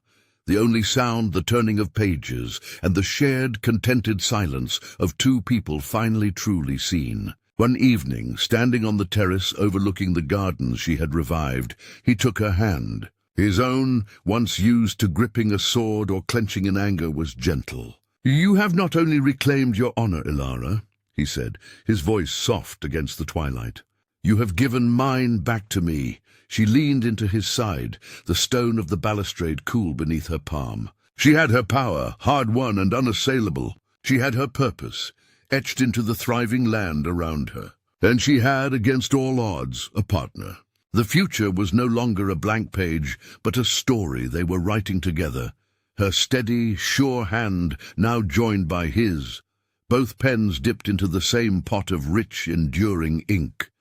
the only sound the turning of pages and the shared contented silence of two people finally truly seen. One evening, standing on the terrace overlooking the gardens she had revived, he took her hand. His own, once used to gripping a sword or clenching in anger, was gentle. "You have not only reclaimed your honor, Ilara," he said, his voice soft against the twilight. "You have given mine back to me." She leaned into his side, the stone of the balustrade cool beneath her palm. She had her power, hard-won and unassailable. She had her purpose, etched into the thriving land around her. And she had, against all odds, a partner. The future was no longer a blank page, but a story they were writing together. Her steady, sure hand now joined by his. Both pens dipped into the same pot of rich, enduring ink.